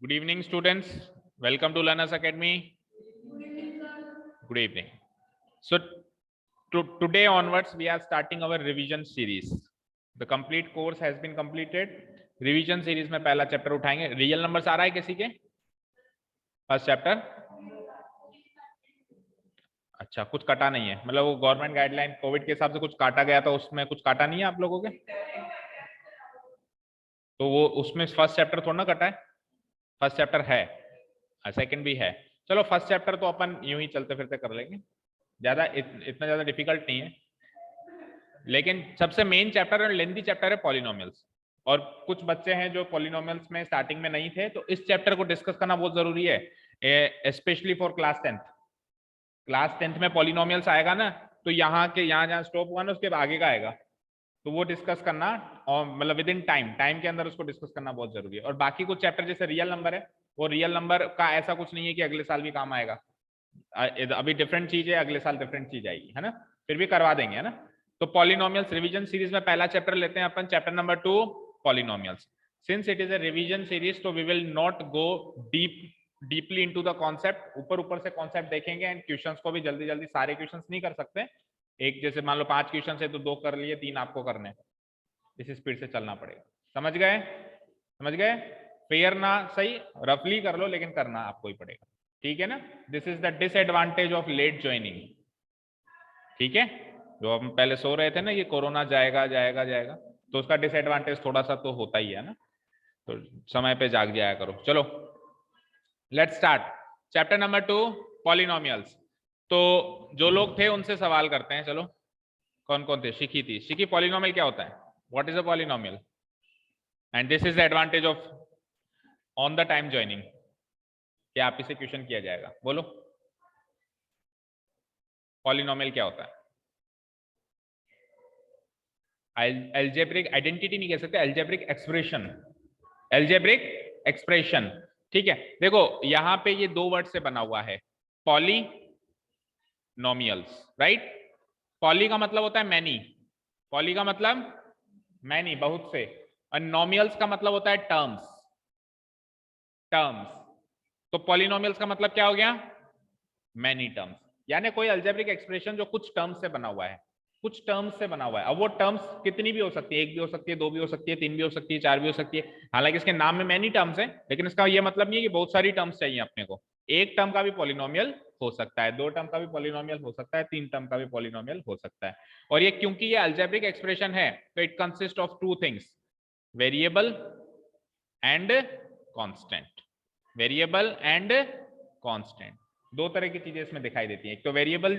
Good evening, students. Welcome to Learners Academy. Good evening. So, today onwards, we are starting our revision series. The complete course has been completed. Revision series में पहला chapter उठाएंगे. Real numbers आ रहा है किसी के? First chapter. अच्छा, कुछ काटा नहीं है, मतलब वो गवर्नमेंट गाइडलाइन कोविड के हिसाब से कुछ काटा गया था, उसमें कुछ काटा नहीं है आप लोगों के? तो वो उसमें फर्स्ट चैप्टर थोड़ा ना कटा है. फर्स्ट चैप्टर है, सेकंड भी है. चलो फर्स्ट चैप्टर तो अपन यूं ही चलते फिरते कर लेंगे, ज्यादा इतना ज्यादा डिफिकल्ट नहीं है. लेकिन सबसे मेन चैप्टर और लेंथी चैप्टर है पॉलिनोमियल्स. और कुछ बच्चे हैं जो पॉलिनोमियल्स में स्टार्टिंग में नहीं थे, तो इस चैप्टर को डिस्कस करना बहुत जरूरी है, specially for class 10th. Class 10th में पॉलिनोमियल्स आएगा ना, तो यहाँ जहाँ स्टॉप हुआ ना उसके आगे का आएगा, तो वो डिस्कस करना, और मतलब विद इन टाइम के अंदर उसको डिस्कस करना बहुत जरूरी है. और बाकी कुछ चैप्टर जैसे रियल नंबर है, वो रियल नंबर का ऐसा कुछ नहीं है कि अगले साल भी काम आएगा. अभी डिफरेंट चीज है, अगले साल डिफरेंट चीज आएगी, है ना, फिर भी करवा देंगे, है ना. तो पॉलिनोमियल्स रिवीजन सीरीज में पहला चैप्टर लेते हैं अपन, chapter number 2 polynomials. Since it is a revision series, तो we will not go deeply into the concept. ऊपर से कॉन्सेप्ट देखेंगे, एंड क्वेश्चंस को भी जल्दी सारे क्वेश्चंस नहीं कर सकते. एक जैसे मान लो 5 क्वेश्चन है तो 2 कर लिए, 3 आपको करने, इस स्पीड से चलना पड़ेगा. समझ गए? फेयर ना सही, रफली कर लो, लेकिन करना आपको ही पड़ेगा. ठीक है ना. This is the disadvantage of late joining. ठीक है, जो हम पहले सो रहे थे ना, ये कोरोना जाएगा, तो उसका डिसएडवांटेज थोड़ा सा तो होता ही है ना. तो समय पे जाग जाया करो. चलो let's start chapter number 2 polynomials. तो जो लोग थे उनसे सवाल करते हैं. चलो कौन कौन थे? शिखी थी. शिखी, पॉलिनोमियल क्या होता है? What is a polynomial? And this is the advantage of on the time joining. क्या आप इसे क्वेश्चन किया जाएगा? बोलो, पॉलिनोमियल क्या होता है? एल्जेब्रिक आइडेंटिटी नहीं कह सकते, एल्जेब्रिक एक्सप्रेशन. ठीक है, देखो यहां पे ये 2 वर्ड से बना हुआ है, पॉलिनोमियल्स, राइट. पॉली का मतलब होता है मैनी, बहुत से, और नोमियल्स का मतलब होता है टर्म्स. तो पॉलिनोमियल्स का मतलब क्या हो गया? Many terms. यानी कोई अल्जेब्रिक एक्सप्रेशन जो कुछ टर्म्स से बना हुआ है, अब वो टर्म्स कितनी भी हो सकती है, 1 भी हो सकती है, 2 भी हो सकती है, 3 भी हो सकती है, 4 भी हो सकती है. हालांकि इसके नाम में मैनी टर्म्स है, लेकिन इसका ये मतलब नहीं है कि बहुत सारी टर्म्स चाहिए अपने को. 1 टर्म का भी पॉलिनोमियल हो सकता है, 2 टर्म का भी पॉलिनोमियल हो सकता है, 3 टर्म का भी पॉलिनोमियल हो सकता है. और ये क्योंकि ये अल्जेब्रिक एक्सप्रेशन है, तो it consist of 2 things, variable and constant. 2 तरह की चीजें इसमें दिखाई देती हैं. एक तो वेरिएबल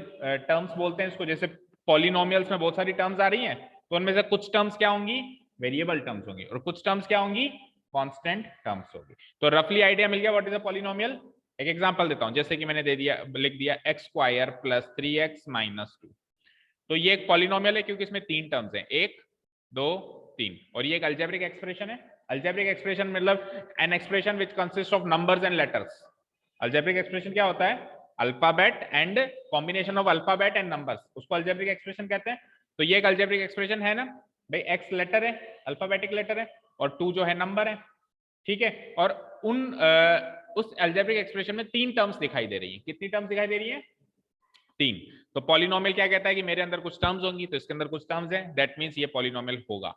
टर्म्स बोलते हैं इसको, जैसे पॉलिनोमियल्स में बहुत सारी टर्म्स आ रही हैं, तो उनमें से कुछ टर्म्स क्या होंगी? वेरिएबल टर्म्स होंगी, और कुछ टर्म्स क्या होंगी? कांस्टेंट टर्म्स होगी. तो रफली आइडिया मिल गया व्हाट इज अ पॉलिनोमियल. एक एग्जांपल देता हूं, जैसे कि मैंने लिख दिया x² + 3x - 2. तो ये एक पॉलिनोमियल है क्योंकि इसमें 3 टर्म्स हैं, 1 2 3, और ये एक अलजेब्रिक एक्सप्रेशन है. अलजेब्रिक एक्सप्रेशन मतलब an expression which consist of numbers and letters. Algebraic expression क्या होता है? Alphabet and combination of alphabet and numbers, उसको अलजेब्रिक एक्सप्रेशन कहते हैं. तो ये एक अलजेब्रिक एक्सप्रेशन है ना भाई. x लेटर है, अल्फाबेटिक लेटर है, और 2 जो है नंबर है. ठीक है, और उस अलजेब्रिक एक्सप्रेशन में 3 टर्म्स दिखाई दे रही है. कितनी टर्म्स दिखाई दे रही है? 3. तो पॉलिनोमियल क्या कहता है कि मेरे अंदर कुछ टर्म्स होंगी, तो इसके अंदर कुछ टर्म्स हैं, दैट मींस ये पॉलिनोमियल होगा.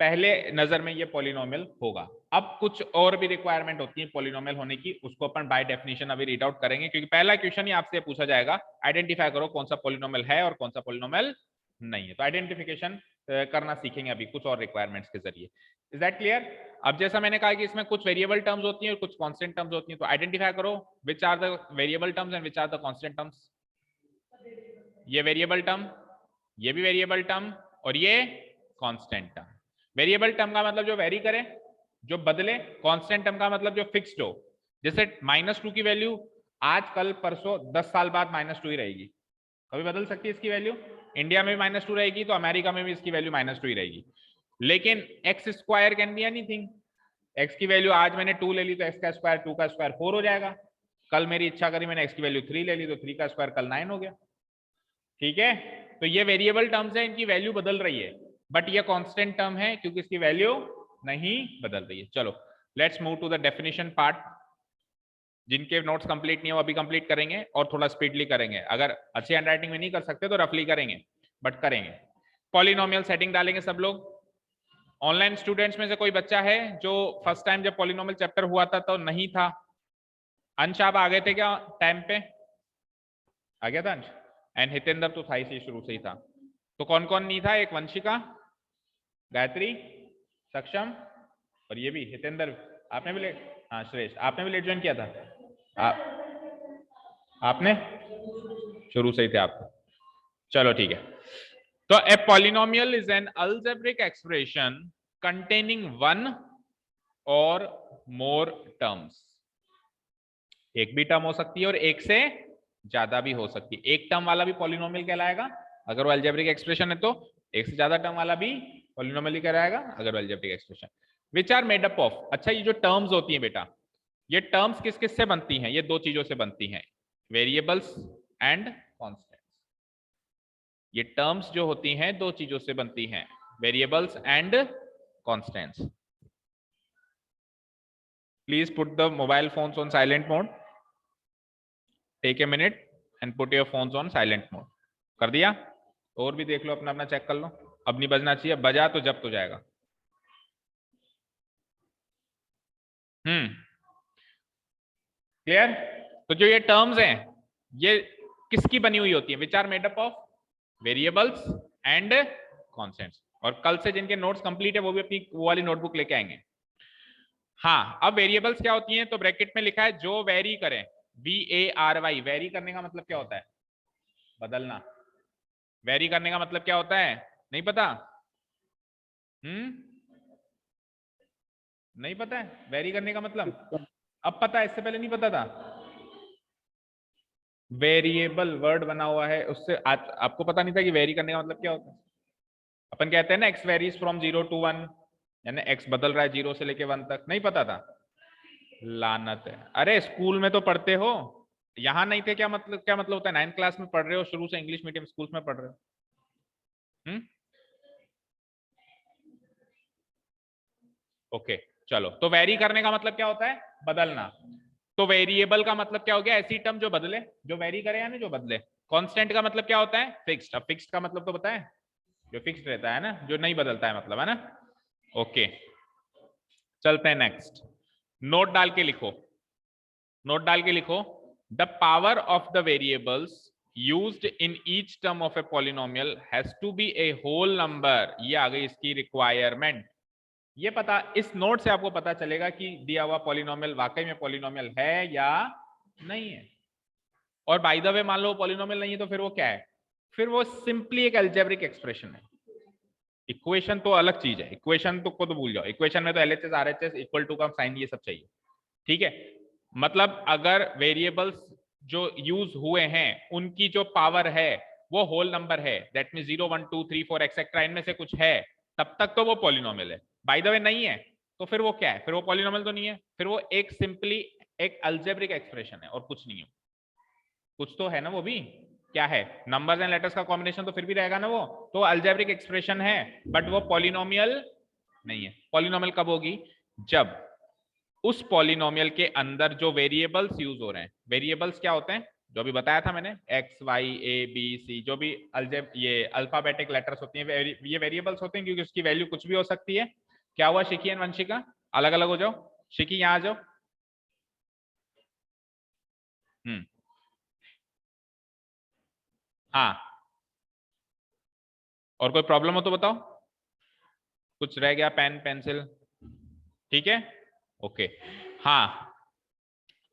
पहले नजर में ये पॉलिनोमियल होगा. अब कुछ और भी रिक्वायरमेंट होती है पॉलिनोमियल होने की, उसको अपन बाय डेफिनेशन अभी रीड आउट करेंगे, क्योंकि पहला क्वेश्चन ही आपसे पूछा जाएगा, आइडेंटिफाई करो कौन सा पॉलिनोमियल है और कौन सा पॉलिनोमियल नहीं है. तो आइडेंटिफिकेशन करना सीखेंगे अभी कुछ और रिक्वायरमेंट्स के जरिए. Is that clear? अब जैसा मैंने कहा कि इसमें कुछ वेरिएबल टर्म्स होती हैं और कुछ कांस्टेंट टर्म्स होती हैं, तो आइडेंटिफाई करो which are the variable terms and which are the constant terms. ये वेरिएबल टर्म, ये भी वेरिएबल टर्म, और ये कांस्टेंट टर्म. वेरिएबल टर्म का मतलब जो वेरी करे, जो बदले. कांस्टेंट टर्म का मतलब जो फिक्स्ड हो. जैसे -2 की वैल्यू आज कल परसों 10 साल बाद -2 ही रहेगी, कभी बदल सकती है इसकी वैल्यू. इंडिया में भी -2 रहेगी, तो अमेरिका में भी इसकी वैल्यू -2 ही रहेगी. लेकिन x² can be anything. x की वैल्यू आज मैंने 2 ले ली, तो x का स्क्वायर 2 का स्क्वायर 4 हो जाएगा. कल मेरी इच्छा करी, मैंने x की वैल्यू 3 ले ली, तो 3 का स्क्वायर कल 9 हो गया. ठीक है, तो ये वेरिएबल टर्म्स है, इनकी वैल्यू बदल रही है, बट ये कांस्टेंट टर्म है क्योंकि इसकी वैल्यू नहीं बदल रही है. चलो let's move to the definition part. जिनके नोट्स कंप्लीट नहीं है वो अभी कंप्लीट करेंगे और थोड़ा स्पीडली करेंगे। अगर अच्छी हैंडराइटिंग में नहीं कर सकते तो रफली करेंगे, बट करेंगे। पॉलिनोमियल सेटिंग डालेंगे सब लोग। ऑनलाइन स्टूडेंट्स में से कोई बच्चा है जो फर्स्ट टाइम जब पॉलिनोमियल चैप्टर हुआ था तो नहीं था? अंश आप आ गए थे क्या टाइम पे? आ गया था अंश? एंड हितेंद्र तो था ही शुरू से ही था। तो कौन कौन नहीं था? एक वंशिका, गायत्री, सक्षम और ये भी हितेंद्र। आपने भी लेट, हाँ श्रेष्ठ, आपने भी लेट ज्वाइन किया था? आपने शुरू से ही थे आप? चलो ठीक है। तो ए polynomial is an algebraic expression containing one और मोर टर्म्स। एक भी टर्म हो सकती है और एक से ज्यादा भी हो सकती है। एक टर्म वाला भी पॉलिनोमियल कहलाएगा अगर वो अलजेब्रिक एक्सप्रेशन है, तो एक से ज्यादा टर्म वाला भी पॉलिनोमियल ही कहलाएगा अगर वो algebraic expression. Which are made up of, अच्छा ये जो टर्म्स होती हैं बेटा, ये टर्म्स किस किस से बनती हैं? ये दो चीजों से बनती हैं, वेरिएबल्स एंड कॉन्स्टेंट्स। ये टर्म्स जो होती हैं दो चीजों से बनती हैं, variables and constants. Please put the mobile phones on silent mode. Take a minute and put your phones on silent mode. कर दिया? और भी देख लो, अपना अपना चेक कर लो। अब नहीं बजना चाहिए, बजा तो जब तो जाएगा। क्लियर? तो जो ये टर्म्स हैं ये किसकी बनी हुई होती है? Which are made up of variables and constants. और कल से जिनके नोट्स कंप्लीट है वो भी अपनी वो वाली नोटबुक लेके आएंगे। हाँ, अब वेरिएबल्स क्या होती हैं? तो ब्रैकेट में लिखा है जो वेरी करें, VARY। वेरी करने का मतलब क्या होता है? बदलना। वेरी करने का मतलब क्या होता है? नहीं पता? नहीं पता है वेरी करने का मतलब? अब पता है, इससे पहले नहीं पता था? वेरिएबल वर्ड बना हुआ है उससे आपको पता नहीं था कि वेरी करने का मतलब क्या होता है? अपन कहते हैं ना एक्स वेरीज फ्रॉम 0 to 1, यानी एक्स बदल रहा है 0 से लेके 1 तक। नहीं पता था? लानत है। अरे स्कूल में तो पढ़ते हो, यहां नहीं थे? क्या मतलब होता है? 9th क्लास में पढ़ रहे हो, शुरू से इंग्लिश मीडियम स्कूल में पढ़ रहे हो। ओके चलो, तो वेरी करने का मतलब क्या होता है? बदलना। तो वेरिएबल का मतलब क्या हो गया? ऐसी टर्म जो बदले, जो वेरी करे यानी जो बदले। कांस्टेंट का मतलब क्या होता है? फिक्स्ड। अब फिक्स्ड का मतलब तो पता है? जो फिक्स्ड रहता है ना, जो नहीं बदलता है मतलब, है ना? ओके चलते हैं नेक्स्ट। नोट डाल के लिखो, नोट डाल के लिखो। The power of the variables used in each term of a polynomial has to be a whole number। ये आ गई इसकी रिक्वायरमेंट। ये पता, इस नोट से आपको पता चलेगा कि दिया हुआ पॉलिनोमियल वाकई में पॉलिनोमियल है या नहीं है। और बाय द वे मान लो पॉलिनोमियल नहीं है तो फिर वो क्या है? फिर वो सिंपली एक अलजेब्रिक एक्सप्रेशन है। इक्वेशन तो अलग चीज है, इक्वेशन तो को तो भूल जाओ। इक्वेशन में तो LHS RHS इक्वल टू का साइन ये सब चाहिए, ठीक है? मतलब अगर वेरिएबल्स जो यूज हुए हैं उनकी जो पावर है वो होल नंबर है, दैट मीन 0 1 2 3 4 एक्सेट्रा इनमें से कुछ है, तब तक तो वो पॉलिनोमियल है। बाय द वे नहीं है तो फिर वो क्या है? फिर वो पॉलिनोमियल तो नहीं है, फिर वो एक सिंपली एक अलजेब्रिक एक्सप्रेशन है और कुछ नहीं है। कुछ तो है ना वो भी, क्या है? नंबर्स एंड लेटर्स का कॉम्बिनेशन तो फिर भी रहेगा ना वो, तो अलजेब्रिक एक्सप्रेशन है बट वो पॉलिनोमियल नहीं है। पॉलिनोमियल कब होगी? जब उस पॉलिनोमियल के अंदर जो वेरिएबल्स यूज हो रहे हैं, वेरिएबल्स क्या होते हैं? जो भी बताया था मैंने, x y a b c, जो भी ये अल्फाबेटिक लेटर्स होती हैं ये वेरिएबल्स होते हैं, क्योंकि उसकी वैल्यू कुछ भी हो सकती है। क्या हुआ शिकी एंड वंशिका? अलग अलग हो जाओ। शिकी यहां आ जाओ। हाँ, और कोई प्रॉब्लम हो तो बताओ। कुछ रह गया? Pen pencil? ठीक है ओके। हाँ,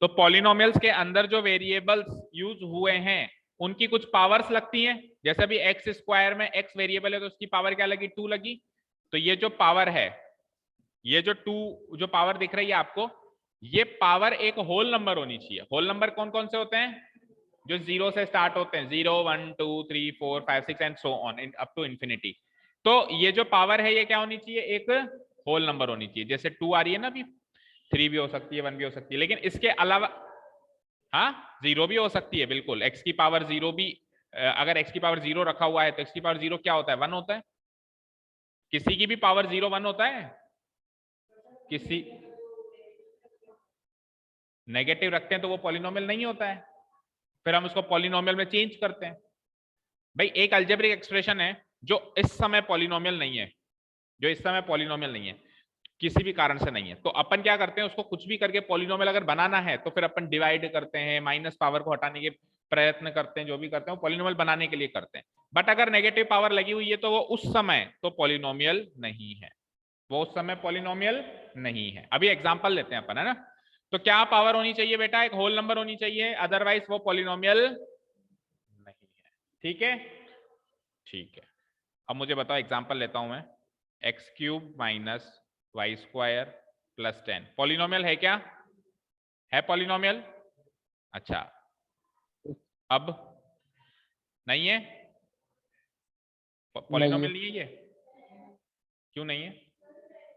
तो पॉलिनोमियल्स के अंदर जो वेरिएबल्स यूज हुए हैं उनकी कुछ पावर्स लगती हैं। जैसे अभी एक्स स्क्वायर में एक्स वेरिएबल है तो उसकी पावर क्या लगी? 2 लगी। तो ये जो पावर है, ये जो 2 जो पावर दिख रही है आपको, ये पावर एक होल नंबर होनी चाहिए। होल नंबर कौन कौन से होते हैं? जो 0 से स्टार्ट होते हैं, 0 1 2 3 4 5 6 and so on up to infinity. तो ये जो पावर है ये क्या होनी चाहिए? एक होल नंबर होनी चाहिए। जैसे 2 आ रही है ना अभी, 3 भी हो सकती है, 1 भी हो सकती है, लेकिन इसके अलावा हाँ 0 भी हो सकती है बिल्कुल। x की पावर 0 भी, अगर x की पावर 0 रखा हुआ है तो x की पावर 0 क्या होता है? 1 होता है। किसी की भी पावर 0 1 होता है? किसी नेगेटिव रखते हैं तो वो पॉलिनोमियल नहीं होता है, फिर हम उसको पॉलिनोमियल में चेंज करते हैं। भाई एक अलजेब्रिक एक्सप्रेशन है जो इस समय पॉलिनोमियल नहीं है, जो इस समय पॉलिनोमियल नहीं है, किसी भी कारण से नहीं है, तो अपन क्या करते हैं, उसको कुछ भी करके पॉलिनोमियल अगर बनाना है तो फिर अपन डिवाइड करते हैं, माइनस पावर को हटाने के प्रयत्न करते हैं, जो भी करते हैं वो पॉलिनोमियल बनाने के लिए करते हैं। बट अगर नेगेटिव पावर लगी हुई है तो वो उस समय तो पॉलिनोमियल नहीं है, वो उस समय पॉलिनोमियल नहीं है। अभी एग्जांपल लेते हैं अपन, है ना। तो क्या पावर होनी चाहिए बेटा, एक होल नंबर होनी चाहिए, अदरवाइज वो पॉलिनोमियल नहीं है। ठीक है, ठीक है। अब मुझे बताओ, एग्जांपल लेता हूं मैं, x cube minus y square plus 10 polynomial है क्या, है पॉलिनोमियल? अच्छा, अब नहीं है, नहीं है। पॉलिनोमियल नहीं है ये, क्यों नहीं है?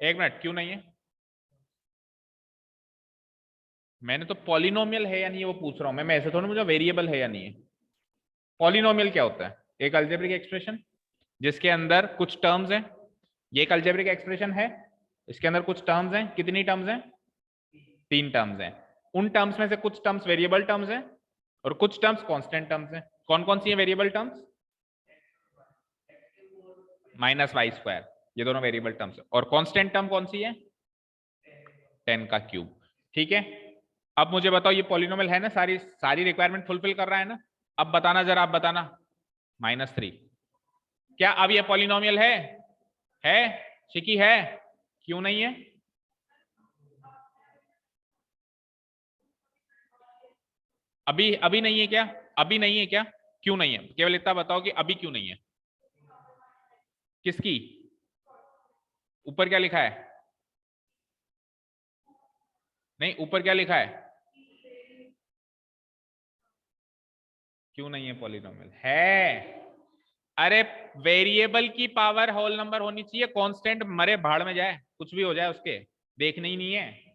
एक मिनट, क्यों नहीं है? मैंने तो पॉलिनोमियल है या नहीं है वो पूछ रहा हूं मैं ऐसे थोड़ा मुझे वेरिएबल है या नहीं है। पॉलिनोमियल क्या होता है? एक अलजेब्रिक एक्सप्रेशन जिसके अंदर कुछ टर्म्स हैं, ये एक अलजेब्रिक एक्सप्रेशन है, इसके अंदर कुछ टर्म्स हैं, कितनी टर्म्स हैं? 3 टर्म्स हैं। उन टर्म्स में से कुछ टर्म्स वेरिएबल टर्म्स हैं और कुछ टर्म्स कांस्टेंट टर्म्स हैं। कौन कौन सी है variable terms? Minus y square, ये दोनों वेरिएबल टर्म्स है। और कांस्टेंट टर्म कौन सी है? 10 का क्यूब। ठीक है, अब मुझे बताओ ये पॉलिनोमियल है ना, सारी सारी रिक्वायरमेंट फुलफिल कर रहा है ना? अब बताना जरा, आप बताना, -3 क्या अब ये पॉलिनोमियल है शिकी है? क्यों नहीं है? अभी अभी नहीं है क्या? अभी नहीं है क्या? क्यों नहीं है? केवल इतना बताओ कि अभी क्यों नहीं है। किसकी? ऊपर क्या लिखा है? नहीं, ऊपर क्या लिखा है? क्यों नहीं है पॉलिनोमियल? है, अरे वेरिएबल की पावर होल नंबर होनी चाहिए, कांस्टेंट मरे भाड़ में जाए, कुछ भी हो जाए उसके देखने ही नहीं है।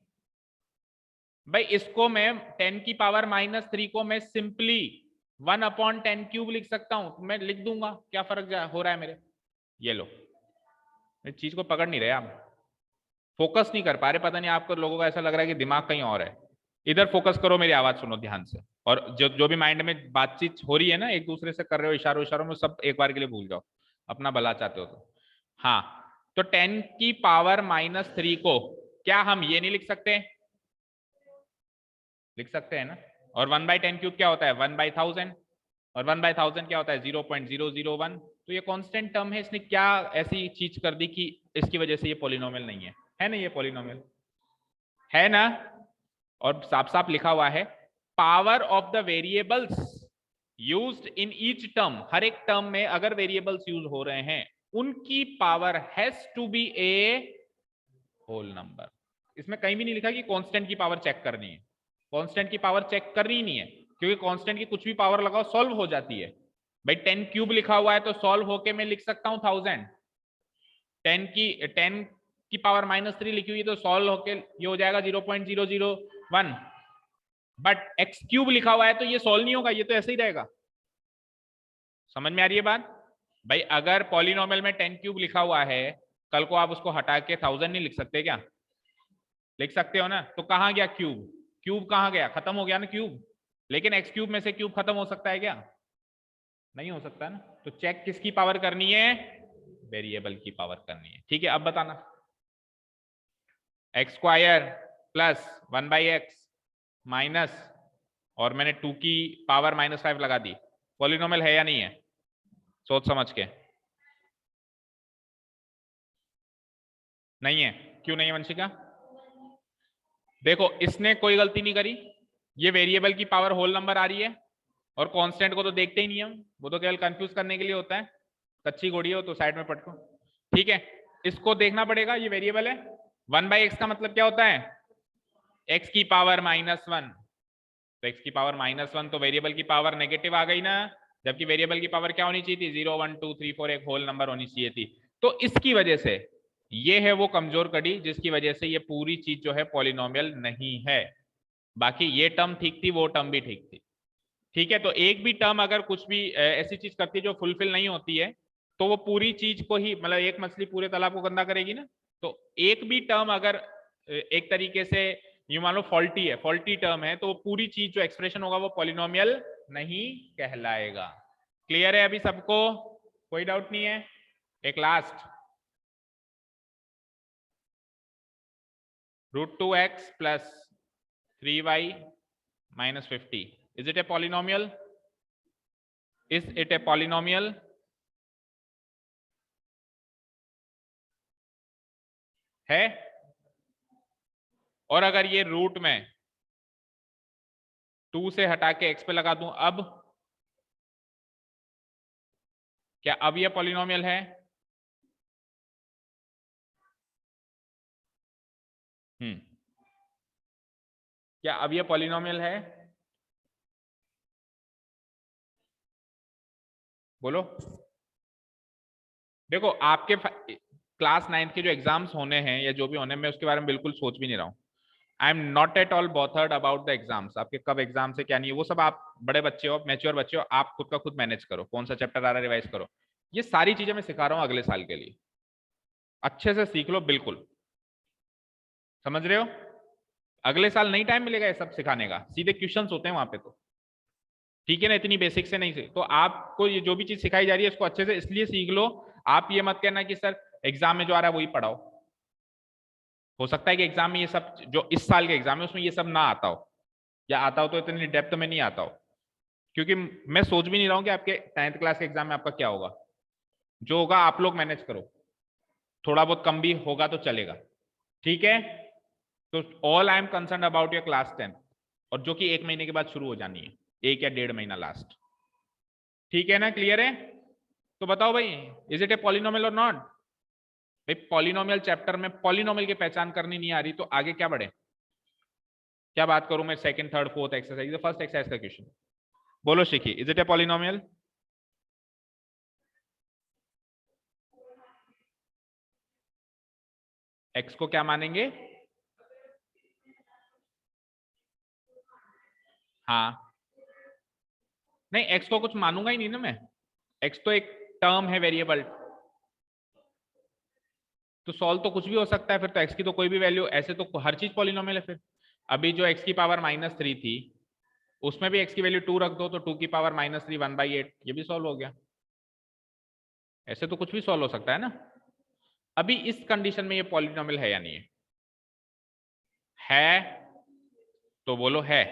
भाई इसको मैं 10 की पावर -3 को मैं सिंपली 1/10³ लिख सकता हूं, तो मैं लिख दूंगा, क्या फर्क हो रहा है मेरे? ये लो, इस चीज को पकड़ नहीं रहे आप, फोकस नहीं कर पा रहे, पता नहीं आपको लोगों को ऐसा लग रहा है कि दिमाग कहीं और है। इधर फोकस करो, मेरी आवाज सुनो ध्यान से, और जो जो भी माइंड में बातचीत हो रही है ना, एक दूसरे से कर रहे हो इशारों इशारों में, सब एक बार के लिए भूल जाओ, अपना भला चाहते हो तो। हाँ, तो 10 की पावर -3 को क्या हम ये नहीं लिख सकते? लिख सकते हैं ना। और 1/10³ क्या होता है? 1/1000, और 1/1000 क्या होता है? 0.001। तो ये कांस्टेंट टर्म है, इसने क्या ऐसी चीज कर दी कि इसकी वजह से ये पॉलिनोमियल नहीं है ना? ये पॉलिनोमियल है ना। और साफ साफ लिखा हुआ है, power of the variables used in each term, हर एक टर्म में अगर वेरिएबल्स यूज हो रहे हैं उनकी power has to be a whole number. इसमें कहीं भी नहीं लिखा कि कांस्टेंट की पावर चेक करनी है, कांस्टेंट की पावर चेक करनी ही नहीं है, क्योंकि कांस्टेंट की कुछ भी पावर लगाओ सॉल्व हो जाती है। भाई 10³ लिखा हुआ है तो सॉल्व होके मैं लिख सकता हूं 1000। 10 की पावर -3 लिखी हुई है तो सॉल्व होके ये हो जाएगा 0.001। बट x³ लिखा हुआ है तो ये सॉल्व नहीं होगा, ये तो ऐसे ही रहेगा। समझ में आ रही है बात? भाई अगर पॉलिनोमियल में 10³ लिखा हुआ है, कल को आप उसको हटा के 1000 नहीं लिख सकते क्या? लिख सकते हो ना। तो कहां गया क्यूब? क्यूब कहां गया? खत्म हो गया ना क्यूब। लेकिन x³ में से क्यूब खत्म हो सकता है क्या? नहीं हो सकता ना। तो चेक किसकी पावर करनी है? वेरिएबल की पावर करनी है। ठीक है, अब बताना, x² प्लस 1/x माइनस, और मैंने 2 की पावर -5 लगा दी, पॉलिनोमियल है या नहीं है? सोच समझ के। नहीं है, क्यों नहीं है वंशिका? देखो इसने कोई गलती नहीं करी, ये वेरिएबल की पावर होल नंबर आ रही है, और कांस्टेंट को तो देखते ही नहीं हम, वो तो केवल कंफ्यूज करने के लिए होता है, कच्ची घोड़ी हो तो साइड में पटको। ठीक है, इसको देखना पड़ेगा, ये वेरिएबल है। 1/x का मतलब क्या होता है? x की पावर -1, तो x की पावर -1 तो वेरिएबल की पावर नेगेटिव आ गई ना, जबकि वेरिएबल की पावर क्या होनी चाहिए थी? 0 1 2 3 4 एक होल नंबर होनी चाहिए थी। तो इसकी वजह से ये है वो कमजोर कड़ी जिसकी वजह से ये पूरी चीज जो है पॉलिनोमियल नहीं है। बाकी ये टर्म ठीक थी, वो टर्म भी ठीक थी। ठीक है, तो एक भी टर्म अगर कुछ भी ऐसी चीज करती है जो फुलफिल नहीं होती है, तो वो पूरी चीज को ही, मतलब एक मछली पूरे तालाब को गंदा करेगी ना। तो एक भी टर्म अगर एक तरीके से ये मान लो फॉल्टी है, फॉल्टी टर्म है, तो पूरी चीज जो एक्सप्रेशन होगा वो पॉलिनोमियल नहीं कहलाएगा। क्लियर है अभी सबको? कोई डाउट नहीं है? एक last, √2x plus 3y minus 50, is it a polynomial? Is it a polynomial? है? और अगर ये रूट में 2 से हटा के x पे लगा दूं, अब क्या अब ये पॉलिनोमियल है? क्या अब ये पॉलिनोमियल है? बोलो। देखो आपके क्लास 9th के जो एग्जाम्स होने हैं या जो भी होने हैं, मैं उसके बारे में बिल्कुल सोच भी नहीं रहा हूँ। I am not at all bothered about the exams, आपके कब एग्जाम्स है क्या नहीं है, वो सब आप बड़े बच्चे हो, मैच्योर बच्चे हो, आप खुद का खुद मैनेज करो, कौन सा चैप्टर आ रहा है रिवाइज करो। ये सारी चीजें मैं सिखा रहा हूँ अगले साल के लिए, अच्छे से सीख लो, बिल्कुल समझ रहे हो? अगले साल नहीं टाइम मिलेगा ये सब सिखाने का, सीधे क्वेश्चंस होते हैं वहां पे, तो ठीक है ना, इतनी बेसिक से नहीं से तो आपको ये जो भी चीज सिखाई जा रही है इसको अच्छे से इसलिए सीख लो। आप ये मत कहना कि सर एग्जाम में जो आ रहा है वही पढ़ाओ, हो सकता है कि एग्जाम में ये सब जो इस साल के एग्जाम है उसमें ये सब ना आता हो, या आता हो तो इतनी डेप्थ में नहीं आता हो, क्योंकि मैं सोच भी नहीं रहा हूँ कि आपके 9th क्लास के एग्जाम में आपका क्या होगा। जो होगा आप लोग मैनेज करो, थोड़ा बहुत कम भी होगा तो चलेगा, ठीक है? तो all I am concern about your class 10, और जो कि 1 महीने के बाद शुरू हो जानी है, 1 या 1.5 महीना लास्ट, ठीक है ना? क्लियर है? तो बताओ भाई, इज इट ए पॉलिनोमियल और नॉट? भाई पॉलिनोमियल चैप्टर में पॉलिनोमियल की पहचान करनी नहीं आ रही तो आगे क्या बढ़े? क्या बात करूं मैं second third fourth exercise, first exercise का क्वेश्चन बोलो Shikhi, is it a polynomial? X को क्या मानेंगे? हाँ, नहीं एक्स को कुछ मानूंगा ही नहीं ना मैं, एक्स तो एक टर्म है वेरिएबल, तो सॉल्व तो कुछ भी हो सकता है फिर, तो एक्स की तो कोई भी वैल्यू, ऐसे तो हर चीज पॉलिनोमियल है फिर। अभी जो एक्स की पावर -3 थी उसमें भी एक्स की वैल्यू 2 रख दो तो 2 की पावर -3 1/8, ये भी सॉल्व हो गया। ऐसे तो कुछ भी सॉल्व हो सकता है ना। अभी इस कंडीशन में ये पॉलिनोमियल है या नहीं है? है तो बोलो है,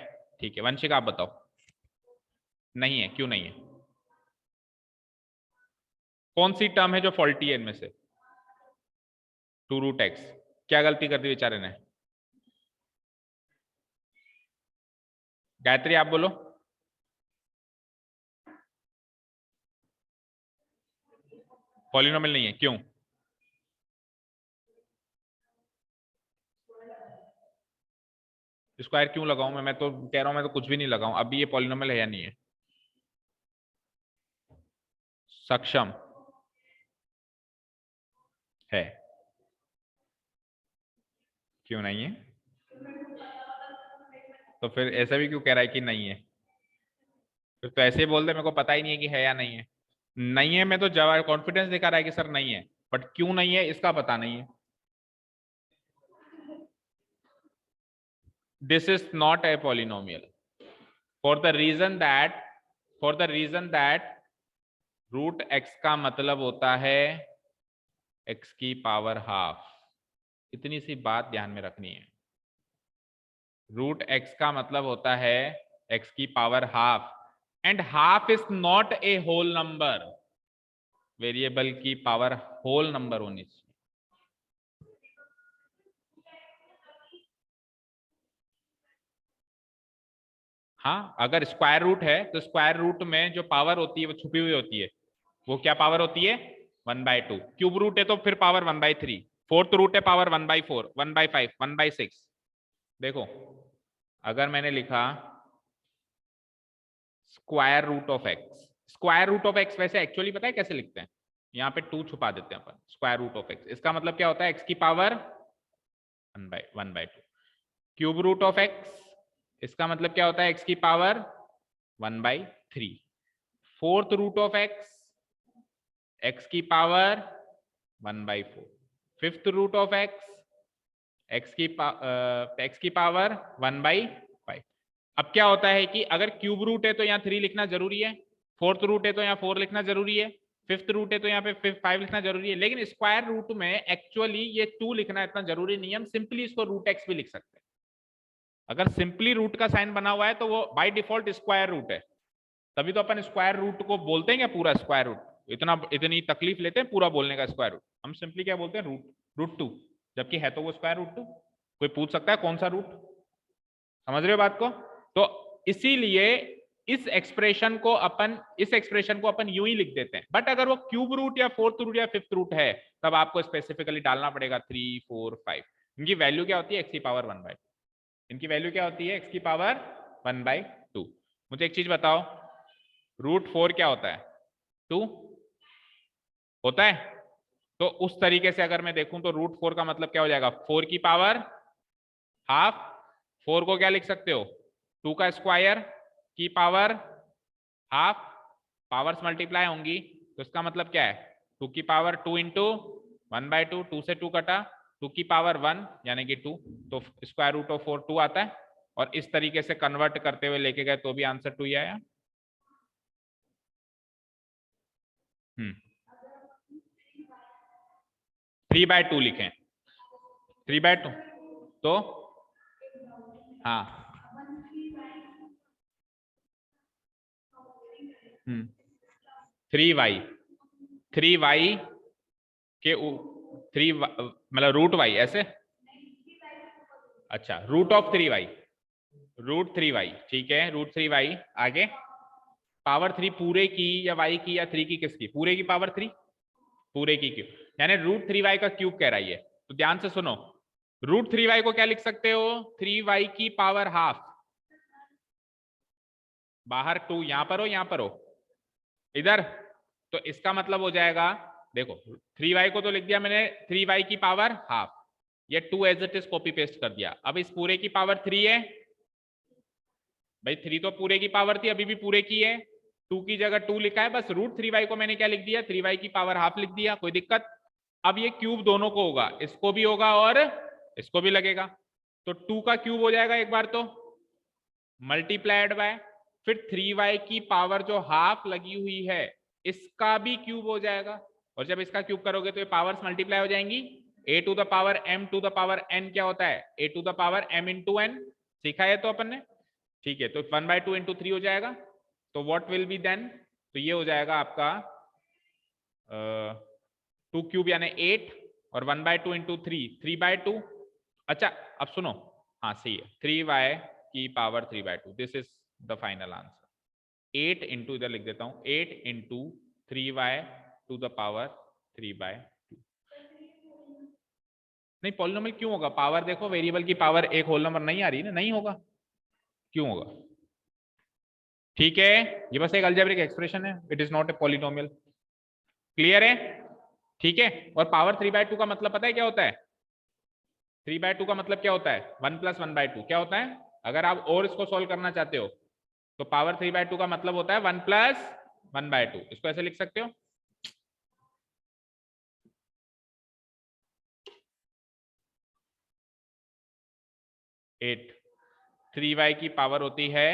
ठीक है। वंशिका आप बताओ। नहीं है, क्यों नहीं है? कौन सी टर्म है जो फॉल्टी है इनमें से? 2√x, क्या गलती कर दी बेचारे ने? गायत्री आप बोलो। पॉलिनोमियल नहीं है, क्यों? स्क्वायर क्यों लगाऊं मैं तो कह रहा हूं मैं तो कुछ भी नहीं लगाऊं, अभी ये पॉलिनोमियल है या नहीं है? सक्षम है, क्यों नहीं है? तो फिर ऐसा भी क्यों कह रहा है कि नहीं है? फिर तो ऐसे ही बोल दे मेरे को पता ही नहीं है कि है या नहीं है। नहीं है मैं तो जवाब कॉन्फिडेंस दिखा रहा है कि सर नहीं है, बट क्यों नहीं है इसका पता नहीं है। This is not a polynomial for the reason that √x का मतलब होता है x की पावर हाफ। इतनी सी बात ध्यान में रखनी है, √x का मतलब होता है x की power half, and half is not a whole number, variable की पावर होल नंबर होनी चाहिए। हाँ, अगर स्क्वायर रूट है तो स्क्वायर रूट में जो पावर होती है वो छुपी हुई होती है, वो क्या पावर होती है? 1/2। क्यूब रूट है तो फिर पावर 1/3, फोर्थ रूट है पावर 1/4, 1/5, 1/6। देखो अगर मैंने लिखा square root of x, square root of x वैसे एक्चुअली पता है कैसे लिखते हैं? यहाँ पे 2 छुपा देते हैं अपन, स्क्वायर रूट ऑफ एक्स, इसका मतलब क्या होता है? एक्स की power 1/2। Cube root of X, इसका मतलब क्या होता है? एक्स की power 1/3। Fourth root of X, X की power 1/4। Fifth root of X, X की पावर 1/5। अब क्या होता है कि अगर क्यूब रूट है तो यहाँ 3 लिखना जरूरी है, फोर्थ रूट है तो यहाँ 4 लिखना जरूरी है, फिफ्थ रूट है तो यहाँ पे 5 लिखना जरूरी है, लेकिन स्क्वायर रूट में एक्चुअली ये 2 लिखना इतना जरूरी नहीं है, हम सिंपली इसको रूट एक्स भी लिख सकते हैं। अगर सिंपली रूट का साइन बना हुआ है तो वो बाय डिफॉल्ट स्क्वायर रूट है, तभी तो अपन स्क्वायर रूट को बोलते हैं क्या, पूरा स्क्वायर रूट, इतनी तकलीफ लेते हैं पूरा बोलने का स्क्वायर रूट, हम सिंपली क्या बोलते हैं, रूट 2, जबकि है तो वो स्क्वायर रूट 2। कोई पूछ सकता है कौन सा रूट, समझ रहे हो बात को? तो इसीलिए इस एक्सप्रेशन को अपन यूं ही लिख देते हैं, बट अगर वो क्यूब रूट या फोर्थ रूट या फिफ्थ रूट है तब आपको स्पेसिफिकली डालना पड़ेगा 3, 4, 5। इनकी वैल्यू क्या होती है, एक्स की पावर 1/2। इनकी वैल्यू क्या होती है, एक्स की पावर 1/2। मुझे एक चीज बताओ, √4 क्या होता है, 2 होता है। तो उस तरीके से अगर मैं देखूं तो √4 का मतलब क्या हो जाएगा, 4 की पावर हाफ। 4 को क्या लिख सकते हो, 2 का स्क्वायर की पावर हाफ, पावर्स मल्टीप्लाई होंगी तो इसका मतलब क्या है, 2 की पावर 2 इंटू 1/2, 2 से 2 कटा, 2 की पावर 1 यानी कि 2, तो स्क्वायर रूट ऑफ 4 2 आता है, और इस तरीके से कन्वर्ट करते हुए लेके गए तो भी आंसर 2 ही आया। 3/2 लिखें, 3/2 तो हाँ 3y, 3y के 3 मतलब √y ऐसे, अच्छा √3y, √3y ठीक है, √3y आगे पावर 3 पूरे की या y की या 3 की, किसकी, पूरे की पावर 3, पूरे की क्यूब, यानी √3y का क्यूब कह रही है। तो ध्यान से सुनो, √3y को क्या लिख सकते हो, 3y की पावर हाफ, बाहर 2, यहां पर हो यहां पर हो इधर, तो इसका मतलब हो जाएगा, देखो 3y को तो लिख दिया मैंने 3y की पावर हाफ, ये 2 as it is copy paste कर दिया। अब इस पूरे की पावर 3 है, भाई 3 तो पूरे की पावर थी, अभी भी पूरे की है, 2 की जगह 2 लिखा है, बस √3y को मैंने क्या लिख दिया, 3y की पावर हाफ लिख दिया, कोई दिक्कत। अब ये क्यूब दोनों को होगा, इसको भी होगा और इसको भी लगेगा, तो 2 का क्यूब हो जाएगा एक बार तो, मल्टीप्लाइड बाय फिर 3y की पावर जो हाफ लगी हुई है इसका भी क्यूब हो जाएगा, और जब इसका क्यूब करोगे तो ये पावर्स मल्टीप्लाई हो जाएंगी, a⁴m⁴n क्या होता है, a⁴m इंटू n, सीखा है तो अपन ने, ठीक है, तो 1/2 इंटू 3 हो जाएगा, तो व्हाट विल बी देन, तो ये हो जाएगा आपका 2 क्यूब यानी 8, और 1/2 इंटू 3 3/2। अच्छा अब सुनो, हाँ सही है, 3y की power 3/2, this is the final answer. 8 into, इधर लिख देता हूं, 8 into 3y to the power 3/2। नहीं पॉलिनोमियल क्यों होगा, पावर देखो, वेरिएबल की पावर एक होल नंबर नहीं आ रही ना, नहीं होगा, क्यों होगा, ठीक है, ये बस एक अलजेब्रिक एक्सप्रेशन है, it is not a polynomial, clear है, ठीक है। और पावर 3/2 का मतलब पता है क्या होता है, 3/2 का मतलब क्या होता है, 1 + 1/2 क्या होता है, अगर आप और इसको सोल्व करना चाहते हो तो पावर 3/2 का मतलब होता है 1 + 1/2, इसको ऐसे लिख सकते हो, एट, 3y की पावर होती है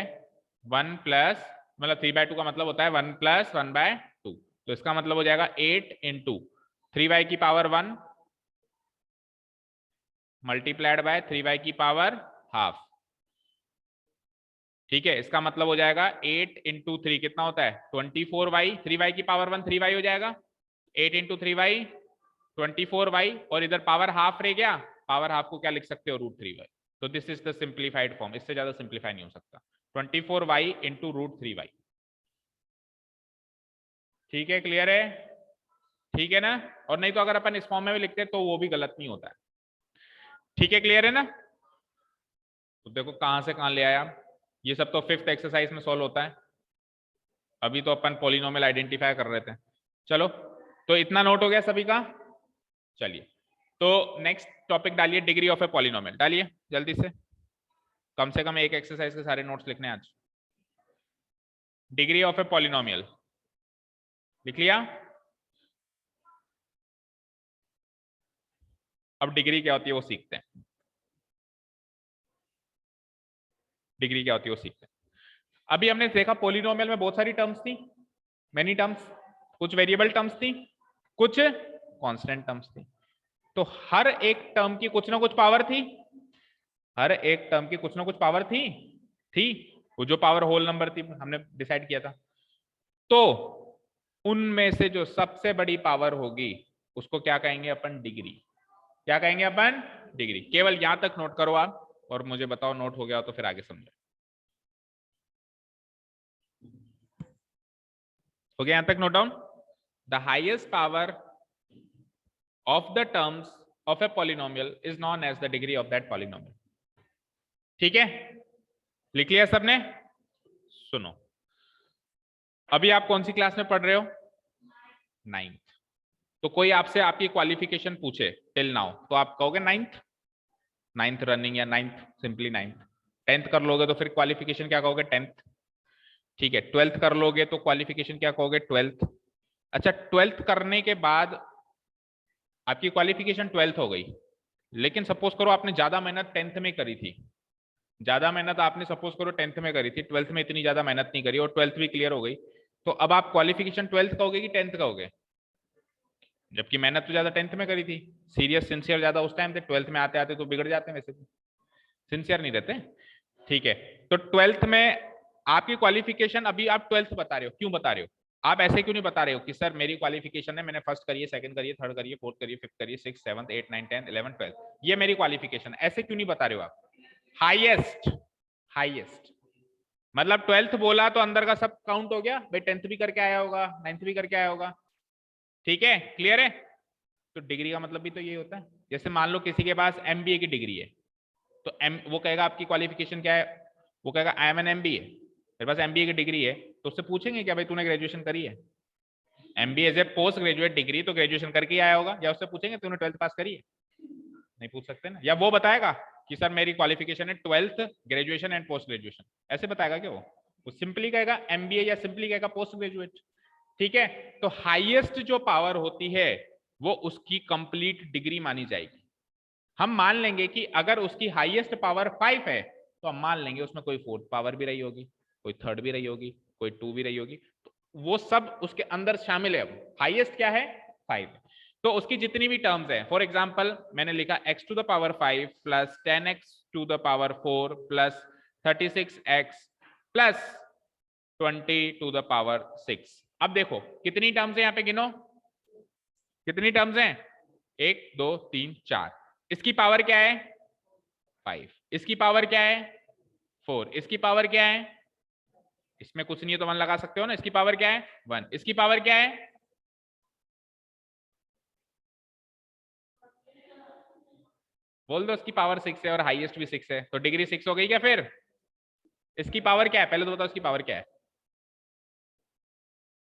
1 प्लस, मतलब 3/2 का मतलब होता है 1 + 1/2, तो इसका मतलब हो जाएगा 8 इंटू 3y की पावर 1 मल्टीप्लाइड बाय 3y की पावर हाफ, ठीक है, इसका मतलब हो जाएगा 8 इंटू 3 कितना होता है 24y, 3y की पावर 1 3y हो जाएगा, 8 इंटू 3y 24y, और इधर पावर हाफ रह गया, पावर हाफ को क्या लिख सकते हो, √3y, तो this is the simplified form, इससे ज्यादा सिंप्लीफाई नहीं हो सकता, 24y इंटू √3y, ठीक है, क्लियर है, ठीक है ना, और नहीं तो अगर अपन इस फॉर्म में भी लिखते हैं तो वो भी गलत नहीं होता है, ठीक है, क्लियर है ना। तो देखो कहां से कहां ले आया, ये सब तो 5th एक्सरसाइज में सॉल्व होता है, अभी तो अपन पॉलिनोमियल आइडेंटिफाई कर रहे थे, चलो तो इतना नोट हो गया सभी का, चलिए तो नेक्स्ट टॉपिक डालिए, डिग्री ऑफ ए पॉलिनोमियल डालिए जल्दी से कम एक एक्सरसाइज के सारे नोट्स लिखने आज, डिग्री ऑफ ए पॉलिनोमियल लिख लिया, अब डिग्री क्या होती है वो सीखते हैं, डिग्री क्या होती है वो सीखते हैं। अभी हमने देखा पॉलिनोमियल में बहुत सारी टर्म्स थी, मेनी टर्म्स, कुछ वेरिएबल टर्म्स थी, कुछ कांस्टेंट टर्म्स थी। तो हर एक टर्म की कुछ ना कुछ पावर थी, हर एक टर्म की कुछ ना कुछ पावर थी वो जो पावर होल नंबर थी हमने डिसाइड किया था। तो उनमें से जो सबसे बड़ी पावर होगी उसको क्या कहेंगे अपन, डिग्री। क्या कहेंगे अपन, डिग्री। केवल यहां तक नोट करो आप और मुझे बताओ नोट हो गया तो फिर आगे समझो। हो गया यहां तक note down? The highest power of the terms of a polynomial is known as the degree of that polynomial. ठीक है, लिख लिया सबने? सुनो, अभी आप कौन सी क्लास में पढ़ रहे हो? 9th। तो कोई आपसे आपकी क्वालिफिकेशन पूछे टिल नाउ तो आप कहोगे 9th रनिंग या 9th, सिंपली 9th। 10th कर लोगे तो फिर क्वालिफिकेशन क्या कहोगे, 10th। ठीक है, 12th कर लोगे तो क्वालिफिकेशन क्या कहोगे, 12th। अच्छा, 12th करने के बाद आपकी क्वालिफिकेशन 12th हो गई, लेकिन सपोज करो आपने ज्यादा मेहनत 10th में करी थी, ज्यादा मेहनत आपने सपोज करो 10th में करी थी, 12th में इतनी ज्यादा मेहनत नहीं करी और 12th भी क्लियर हो गई, तो अब आप क्वालिफिकेशन 12th कहोगे कि 10th कहोगे? जबकि मेहनत तो ज्यादा 10th में करी थी, सीरियस सिंसियर ज्यादा उस टाइम थे, 12th में आते आते तो बिगड़ जाते हैं, वैसे तो सिंसियर नहीं रहते। ठीक है, तो 12th में आपकी क्वालिफिकेशन, अभी आप 12th बता रहे हो, क्यों बता रहे हो? आप ऐसे क्यों नहीं बता रहे हो कि सर मेरी क्वालिफिकेशन है, मैंने फर्स्ट करी है, सेकंड करी है, थर्ड करी है, फोर्थ करी है, फिफ्थ करी है, सिक्स, सेवंथ, 8, 9, 10, 11, 12, ये मेरी क्वालिफिकेशन, ऐसे क्यों नहीं बता रहे हो आप? हाईएस्ट, हाईएस्ट मतलब 12th बोला तो अंदर का सब काउंट हो गया भाई, 10th भी करके आया होगा, 9th भी करके आया होगा। ठीक है, क्लियर है? तो डिग्री का मतलब भी तो ये होता है। जैसे मान लो किसी के पास एमबीए की डिग्री है, तो वो कहेगा आपकी क्वालिफिकेशन क्या है, वो कहेगा आई एम एन एमबीए, मेरे पास एमबीए की डिग्री है, तो उससे पूछेंगे क्या भाई तूने ग्रेजुएशन करी है? MBA as a post graduate degree, तो ग्रेजुएशन करके ही आया होगा, या उससे पूछेंगे तूने 12th पास करी है? नहीं पूछ सकते ना। या वो बताएगा कि सर मेरी क्वालिफिकेशन है 12th, graduation and post graduation, ऐसे बताएगा क्या? वो सिंपली कहेगा एमबीए या सिंपली कहेगा पोस्ट ग्रेजुएट। ठीक है, तो हाईएस्ट जो पावर होती है वो उसकी कंप्लीट डिग्री मानी जाएगी। हम मान लेंगे कि अगर उसकी हाईएस्ट पावर 5 है तो हम मान लेंगे उसमें कोई फोर्थ पावर भी रही होगी, कोई थर्ड भी रही होगी, कोई 2 भी रही होगी, तो वो सब उसके अंदर शामिल है। हाईएस्ट क्या है, 5। तो उसकी जितनी भी टर्म्स है, फॉर एग्जाम्पल मैंने लिखा x to the power 5 plus 10x to the power 4 plus 36x plus 20 to the power 6। अब देखो कितनी टर्म्स है, यहाँ पे गिनो कितनी टर्म्स हैं, 1 2 3 4। इसकी पावर क्या है, 5। इसकी पावर क्या है, 4। इसकी पावर क्या है, इसमें कुछ नहीं है तो 1 लगा सकते हो ना। इसकी पावर क्या है, 1। इसकी पावर क्या है, बोल दो इसकी पावर 6 है और हाईएस्ट भी 6 है, तो डिग्री 6 हो गई क्या? फिर इसकी पावर क्या है, पहले तो बताओ इसकी पावर क्या है?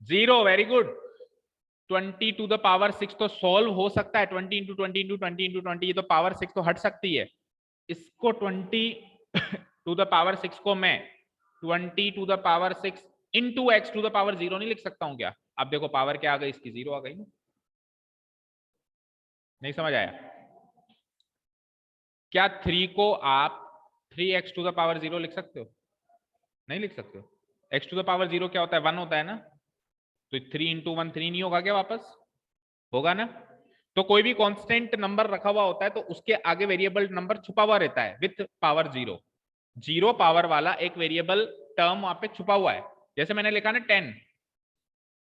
0। Very good. 20 to the power 6 तो सॉल्व हो सकता है, 20 इंटू 20 इंटू 20 इंटू 20, ये तो पावर 6 तो हट सकती है। इसको 20 टू द पावर 6 को मैं 20 to the power 6 into x to the power 0 नहीं लिख सकता हूं क्या? अब देखो पावर क्या आ गई इसकी, 0 आ गई ना। नहीं समझ आया? क्या 3 को आप 3x टू द पावर 0 लिख सकते हो? नहीं लिख सकते हो। x टू द पावर 0 क्या होता है, 1 होता है ना। तो 3 इंटू 1 3 नहीं होगा क्या वापस? होगा ना। तो कोई भी कांस्टेंट नंबर रखा हुआ होता है तो उसके आगे वेरिएबल नंबर छुपा हुआ रहता है विथ पावर 0। 0 पावर वाला एक वेरिएबल टर्म वहां पे छुपा हुआ है। जैसे मैंने लिखा ना 10,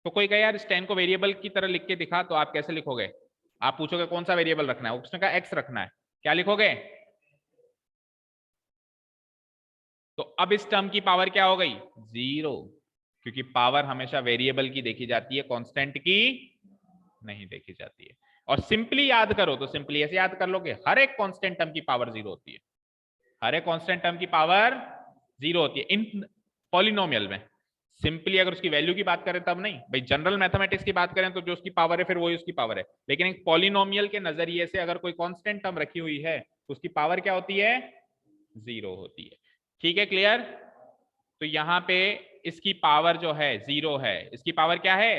तो कोई कहे यार इस 10 को वेरिएबल की तरह लिख के दिखा, तो आप कैसे लिखोगे? आप पूछोगे कौन सा वेरिएबल रखना है, उसने कहा एक्स रखना है, क्या लिखोगे? तो अब इस टर्म की पावर क्या हो गई, 0, क्योंकि पावर हमेशा वेरिएबल की देखी जाती है, कांस्टेंट की नहीं देखी जाती है। और सिंपली याद करो तो सिंपली ऐसे याद कर लोगे, हर एक कांस्टेंट टर्म की पावर 0 होती है, हर एक कांस्टेंट टर्म की पावर 0 होती है इन पॉलिनोमियल में। सिंपली अगर उसकी वैल्यू की बात करें तब नहीं भाई, जनरल मैथमेटिक्स की बात करें तो जो उसकी पावर है फिर वही उसकी पावर है, लेकिन एक पॉलिनोमियल के नजरिए से अगर कोई कांस्टेंट टर्म रखी हुई है तो उसकी पावर क्या होती है, 0 होती है। ठीक है, क्लियर? तो यहाँ पे इसकी पावर जो है 0 है, इसकी पावर क्या है,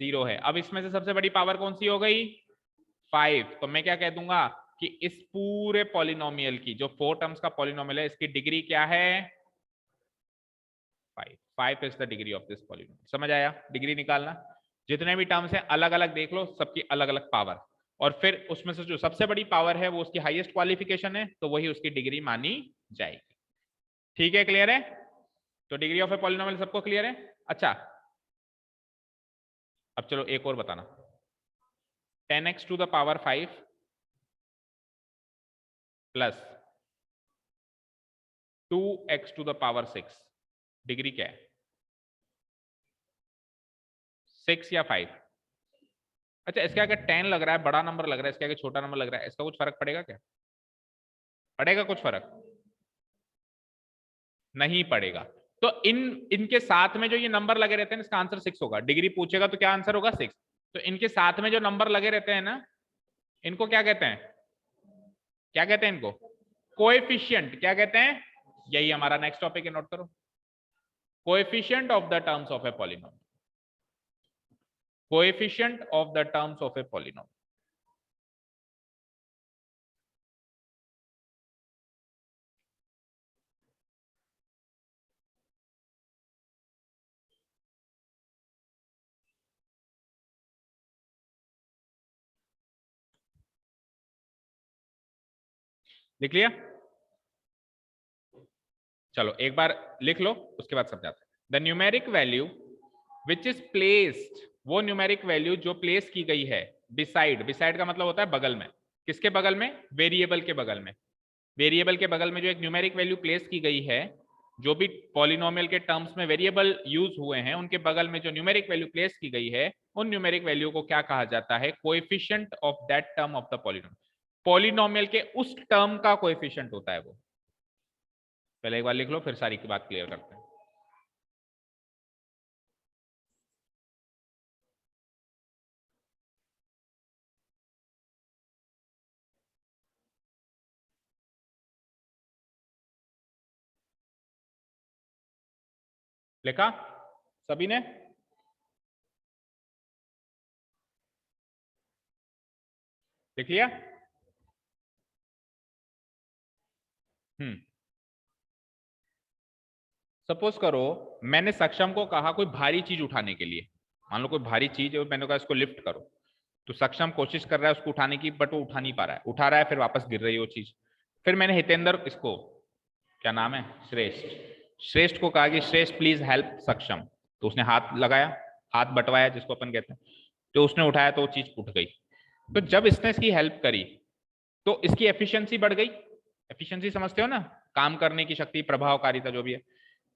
0 है। अब इसमें से सबसे बड़ी पावर कौन सी हो गई, 5। तो मैं क्या कह दूंगा कि इस पूरे पॉलिनोमियल की जो 4 टर्म्स का पॉलिनोमियल है, इसकी डिग्री क्या है, 5 is the degree of this polynomial. समझ आया? डिग्री निकालना, जितने भी टर्म्स हैं अलग अलग देख लो, सबकी अलग अलग पावर, और फिर उसमें से जो सबसे बड़ी पावर है वो उसकी हाईएस्ट क्वालिफिकेशन है, तो वही उसकी डिग्री मानी जाएगी। ठीक है, क्लियर है? तो डिग्री ऑफ ए पॉलिनोमियल सबको क्लियर है? अच्छा, अब चलो एक और बताना। 10x to the power 5 plus 2x to the power 6, degree क्या है? 6 या 5? अच्छा, इसके आगे 10 लग रहा है, बड़ा नंबर लग रहा है, इसके आगे छोटा नंबर लग रहा है, इसका कुछ फर्क पड़ेगा क्या? पड़ेगा कुछ फर्क? नहीं पड़ेगा। तो इनके साथ में जो ये नंबर लगे रहते हैं इसका आंसर 6 होगा। डिग्री पूछेगा तो क्या आंसर होगा? 6। तो इनके साथ में जो नंबर लगे रहते हैं ना, इनको क्या कहते हैं? क्या कहते हैं इनको? कोएफिशिएंट। क्या कहते हैं? यही हमारा नेक्स्ट टॉपिक है, नोट करो। Coefficient of the terms of a polynomial. Coefficient of the terms of a polynomial. लिख लिया? चलो एक बार लिख लो, उसके बाद समझाते हैं। The numeric value which is placed, वो न्यूमेरिक वैल्यू जो प्लेस की गई है बिसाइड, बिसाइड का मतलब होता है बगल में। किसके बगल में? वेरिएबल के बगल में। वेरिएबल के बगल में जो एक न्यूमेरिक वैल्यू प्लेस की गई है, जो भी पॉलिनोमियल के टर्म्स में वेरिएबल यूज हुए हैं उनके बगल में जो न्यूमेरिक वैल्यू प्लेस की गई है, उन न्यूमेरिक वैल्यू को क्या कहा जाता है? Coefficient of that term of the polynomial. Polynomial के उस टर्म का कोएफिशिएंट होता है वो। पहले एक बार लिख लो, फिर सारी की बात क्लियर करते हैं। लिखा सभी ने? लिख लिया? सपोज करो मैंने सक्षम को कहा कोई भारी चीज उठाने के लिए। मान लो कोई भारी चीज है, मैंने कहा इसको लिफ्ट करो, तो सक्षम कोशिश कर रहा है उसको उठाने की, बट वो उठा नहीं पा रहा है, उठा रहा है फिर वापस गिर रही है वो चीज। फिर मैंने हितेंद्र, इसको क्या नाम है, श्रेष्ठ, श्रेष्ठ को कहा कि श्रेष्ठ प्लीज हेल्प सक्षम, तो उसने हाथ लगाया, हाथ बटवाया जिसको अपन कहते हैं, तो उसने उठाया तो वो चीज उठ गई। तो जब इसने इसकी हेल्प करी तो इसकी एफिशिएंसी बढ़ गई। एफिशिएंसी समझते हो ना, काम करने की शक्ति, प्रभावकारिता जो भी है।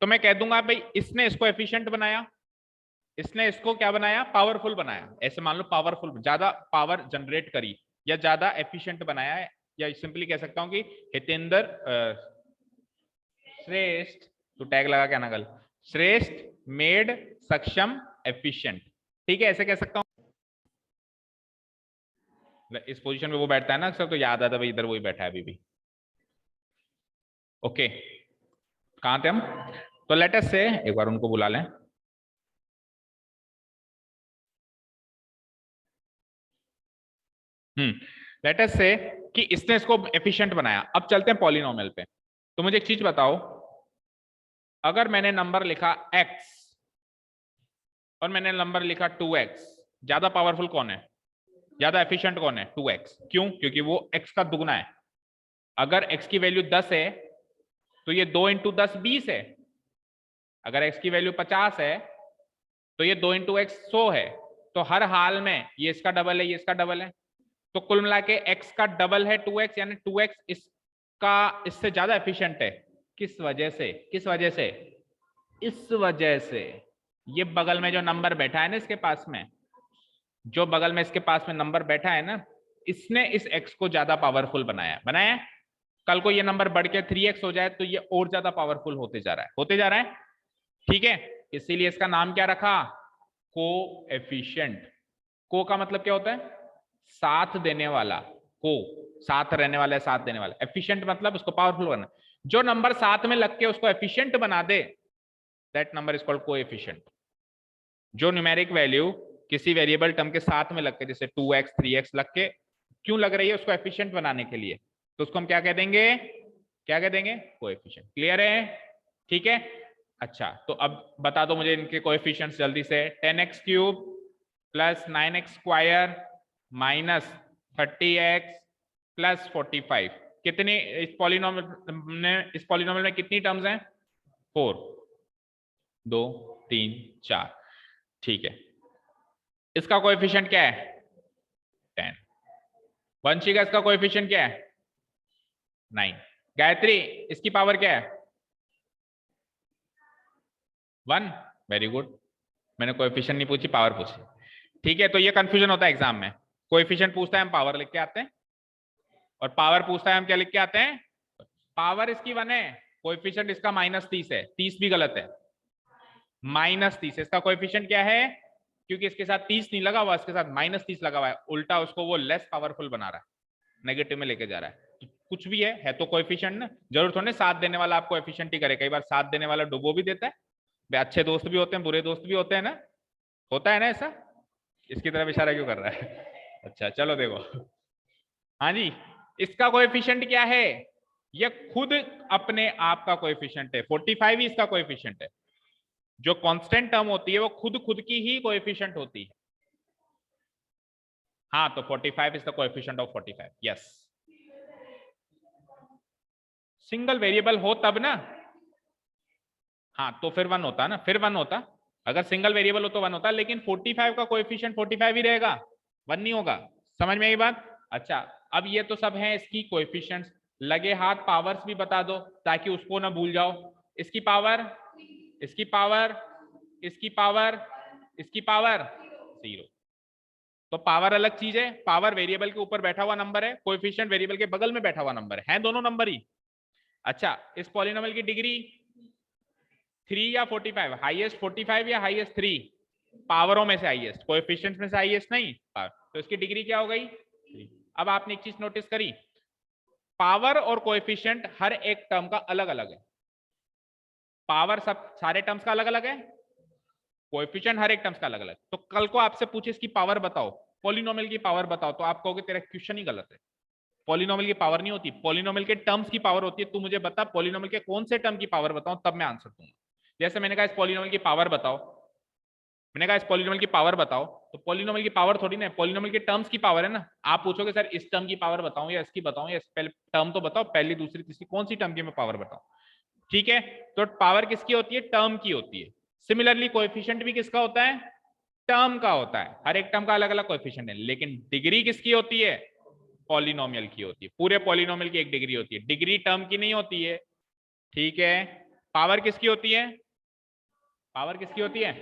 तो मैं कह दूंगा भाई इसने इसको एफिशिएंट बनाया, इसने इसको क्या बनाया? पावरफुल बनाया। ऐसे मान लो पावरफुल, ज्यादा पावर जनरेट करी या ज्यादा एफिशिएंट बनाया है, या सिंपली कह सकता हूं कि हितेंद्र श्रेष्ठ, तो टैग लगा क्या नकल, श्रेष्ठ मेड सक्षम एफिशिएंट। ठीक है, ऐसे कह सकता हूं। इस पोजीशन में वो बैठता है ना अक्सर, तो याद आता भाई इधर वही बैठा है अभी भी। ओके, कहां थे हम? तो लेट अस से, एक बार उनको बुला लें। लेट अस से कि इसने इसको एफिशिएंट बनाया। अब चलते हैं पॉलिनोमियल पे। तो मुझे एक चीज बताओ, अगर मैंने नंबर लिखा x और मैंने नंबर लिखा 2x, ज्यादा पावरफुल कौन है? ज्यादा एफिशिएंट कौन है? 2x। क्यों? क्योंकि वो x का दुगना है। अगर x की वैल्यू 10 है तो ये 2 इंटू 10 20 है। अगर x की वैल्यू 50 है तो ये 2 इंटू एक्स 100 है। तो हर हाल में ये इसका डबल है, ये इसका डबल है। तो कुल मिला के x का डबल है 2x, यानी 2x इसका इससे ज्यादा एफिशिएंट है। किस वजह से? किस वजह से? इस वजह से ये बगल में जो नंबर बैठा है ना इसके पास में, जो बगल में इसके पास में नंबर बैठा है ना, इसने इस x को ज्यादा पावरफुल बनाया बनाया। कल को ये नंबर बढ़ के 3x हो जाए तो ये और ज्यादा पावरफुल होते जा रहा है, होते जा रहा है। ठीक है, इसीलिए इसका नाम क्या रखा? कोएफिशिएंट। को का मतलब क्या होता है? साथ देने वाला। को साथ रहने वाला है, साथ देने वाला। एफिशिएंट मतलब उसको पावरफुल करना। जो नंबर साथ में लग के उसको एफिशिएंट बना दे, that number is called coefficient. जो न्यूमेरिक वैल्यू किसी वेरिएबल टर्म के साथ में लग के, जैसे 2x 3x लग के क्यों लग रही है? उसको एफिशिएंट बनाने के लिए। तो उसको हम क्या कह देंगे? क्या कह देंगे? कोएफिशिएंट। क्लियर है? ठीक है। अच्छा तो अब बता दो मुझे इनके कोएफिशिएंट्स जल्दी से। 10x cube plus 9x square minus 30x plus 45। कितने इस पॉलिनोमियल में कितनी टर्म्स हैं? 4, 2, 3, 4। ठीक है, इसका कोएफिशिएंट क्या है? 10। वंशी का इसका कोएफिशिएंट क्या है? 9। गायत्री इसकी पावर क्या है? 1। वेरी गुड, मैंने कोएफिशिएंट नहीं पूछी, पावर पूछी। ठीक है, तो ये कंफ्यूजन होता है एग्जाम में, कोएफिशिएंट पूछता है हम पावर लिख के आते हैं, और पावर पूछता है हम क्या लिख के आते हैं? पावर इसकी 1 है, कोएफिशिएंट इसका -30 है। 30 भी गलत है, -30। इसका कोएफिशिएंट क्या है? क्योंकि इसके साथ 30 नहीं लगा हुआ, इसके साथ -30 लगा हुआ है, उल्टा उसको वो लेस पावरफुल बना रहा है, नेगेटिव में लेके जा रहा है। तो कुछ भी है तो कोएफिशिएंट ना, जरूर थोड़ा साथ देने वाला आपको कोएफिशिएंट ही करे, कई बार साथ देने वाला डुबो भी देता है। अच्छे दोस्त भी होते हैं, बुरे दोस्त भी होते हैं ना, होता है ना ऐसा? इसकी तरफ इशारा क्यों कर रहा है? अच्छा चलो देखो, हाँ जी, इसका कोएफिशिएंट क्या है? ये खुद अपने आप का कोएफिशिएंट है, 45 ही इसका कोएफिशिएंट है। जो कांस्टेंट टर्म होती है वो खुद खुद की ही कोएफिशिएंट होती है। हाँ, तो 45 is the coefficient of 45। Yes, single variable हो तब ना। हाँ तो फिर 1 होता ना, फिर 1 होता। अगर सिंगल वेरिएबल हो तो 1 होता, लेकिन 45 का कोएफिशिएंट 45 ही रहेगा, 1 नहीं होगा। समझ में आई बात? अच्छा, अब ये तो सब है इसकी कोएफिशिएंट्स। लगे हाथ पावर्स भी बता दो ताकि उसको ना भूल जाओ। इसकी पावर, इसकी पावर, इसकी पावर, इसकी पावर 0। तो पावर अलग चीज है, पावर वेरिएबल के ऊपर बैठा हुआ नंबर है, कोएफिशिएंट वेरिएबल के बगल में बैठा हुआ नंबर है दोनों नंबर ही। अच्छा, इस पॉलिनोमियल की डिग्री 3 या 45? हाईएस्ट 45 या हाईएस्ट 3? पावरों में से हाईएस्ट, कोएफिशिएंट्स में से हाईएस्ट नहीं, तो इसकी डिग्री क्या हो गई? 3। अब आपने एक चीज नोटिस करी, पावर और कोएफिशिएंट हर एक टर्म का अलग अलग है। पावर सब सारे टर्म्स का अलग अलग है, कोएफिशिएंट हर एक टर्म्स का अलग अलग। तो कल को आपसे पूछे इसकी पावर बताओ, पॉलिनोमियल की पावर बताओ, तो आप कहोगे तेरा क्वेश्चन ही गलत है। पॉलिनोमियल की पावर नहीं होती, पॉलिनोमियल के टर्म्स की पावर होती है। तू मुझे बता पॉलिनोमियल के कौन से टर्म की पावर बताऊं, तब मैं आंसर दूंगा। जैसे मैंने कहा इस पॉलिनोमियल की पावर बताओ, मैंने कहा इस पॉलिनोमियल की पावर बताओ, तो पॉलिनोमियल की पावर थोड़ी ना, पॉलिनोमियल के टर्म्स की पावर है ना। आप पूछोगे सर इस टर्म की पावर बताऊं या इसकी बताऊं, या पहले टर्म तो बताओ, पहली दूसरी तीसरी कौन सी टर्म की मैं पावर बताऊं। ठीक है, तो पावर किसकी होती है? टर्म की होती है। सिमिलरली कोएफिशिएंट भी किसका होता है? टर्म का होता है। हर एक टर्म का अलग अलग कोएफिशिएंट है, लेकिन डिग्री किसकी होती है? पॉलिनोमियल की होती है। पूरे पॉलिनोमियल की एक डिग्री होती है, डिग्री टर्म की नहीं होती है। ठीक है, पावर किसकी होती है? पावर किसकी होती है?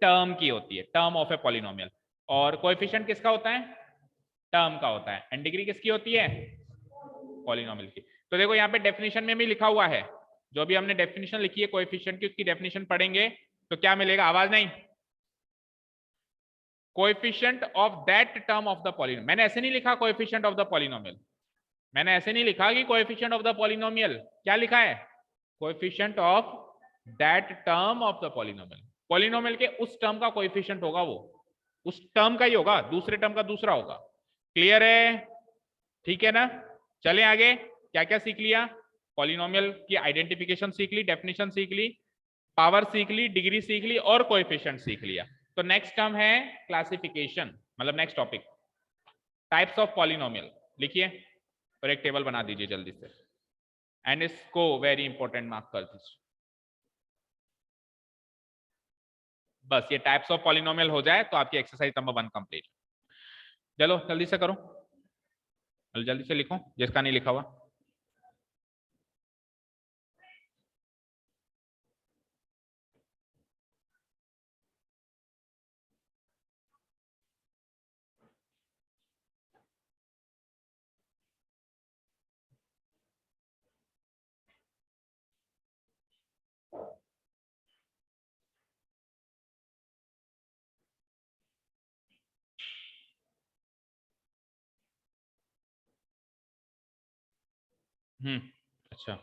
टर्म की होती है, टर्म ऑफ ए पॉलिनोमियल। और कोएफिशिएंट किसका होता है? टर्म का होता है। एंड डिग्री किसकी होती है? पॉलिनोमियल की। तो देखो यहाँ पे डेफिनेशन में भी लिखा हुआ है, जो भी हमने डेफिनेशन लिखी है कोएफिशिएंट की, उसकी डेफिनेशन पढ़ेंगे तो क्या मिलेगा? आवाज नहीं। Coefficient of that term of the polynomial. मैंने ऐसे नहीं लिखा कोएफिशिएंट ऑफ द पॉलिनोमियल, मैंने ऐसे नहीं लिखा कि कोएफिशिएंट ऑफ द पॉलिनोमियल। क्या लिखा है? Coefficient of that term of the polynomial. Polynomial के उस टर्म का कोएफिशिएंट होगा, वो उस टर्म का ही होगा, दूसरे टर्म का दूसरा होगा। क्लियर है? ठीक है ना? चलें आगे। क्या क्या सीख लिया? पॉलिनोमियल की आइडेंटिफिकेशन सीख ली, डेफिनेशन सीख ली, पावर सीख ली, डिग्री सीख ली, और कोएफिशिएंट सीख लिया। तो नेक्स्ट टर्म है क्लासिफिकेशन, मतलब next topic types of polynomial. लिखिए और एक टेबल बना दीजिए जल्दी से, एंड इसको वेरी इंपॉर्टेंट मार्क कर दीजिए। बस ये टाइप्स ऑफ पॉलिनोमियल हो जाए तो आपकी एक्सरसाइज नंबर 1 कंप्लीट। चलो जल्दी से करो, जल्दी से लिखो जिसका नहीं लिखा हुआ। अच्छा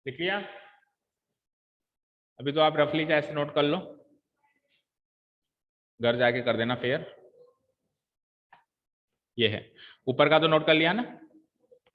लिख लिया? अभी तो आप रफली ऐसे नोट कर लो, घर जाके कर देना फेयर। ये है, ऊपर का तो नोट कर लिया ना।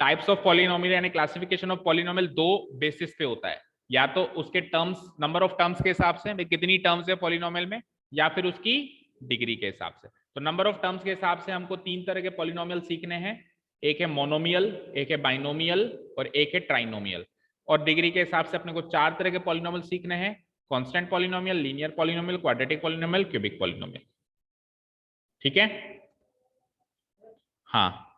टाइप्स ऑफ पॉलिनोमियल यानी क्लासिफिकेशन ऑफ पॉलिनोमियल दो बेसिस पे होता है, या तो उसके टर्म्स, नंबर ऑफ टर्म्स के हिसाब से कितनी टर्म्स है पॉलिनोमियल में, या फिर उसकी डिग्री के हिसाब से। तो नंबर ऑफ टर्म्स के हिसाब से हमको तीन तरह के पॉलिनोमियल सीखने हैं, एक है मोनोमियल, एक है बाइनोमियल और एक है ट्राइनोमियल। और डिग्री के हिसाब से अपने को चार तरह के पॉलिनोमियल सीखने हैं, constant polynomial, linear polynomial, quadratic polynomial, cubic polynomial. ठीक है? हाँ,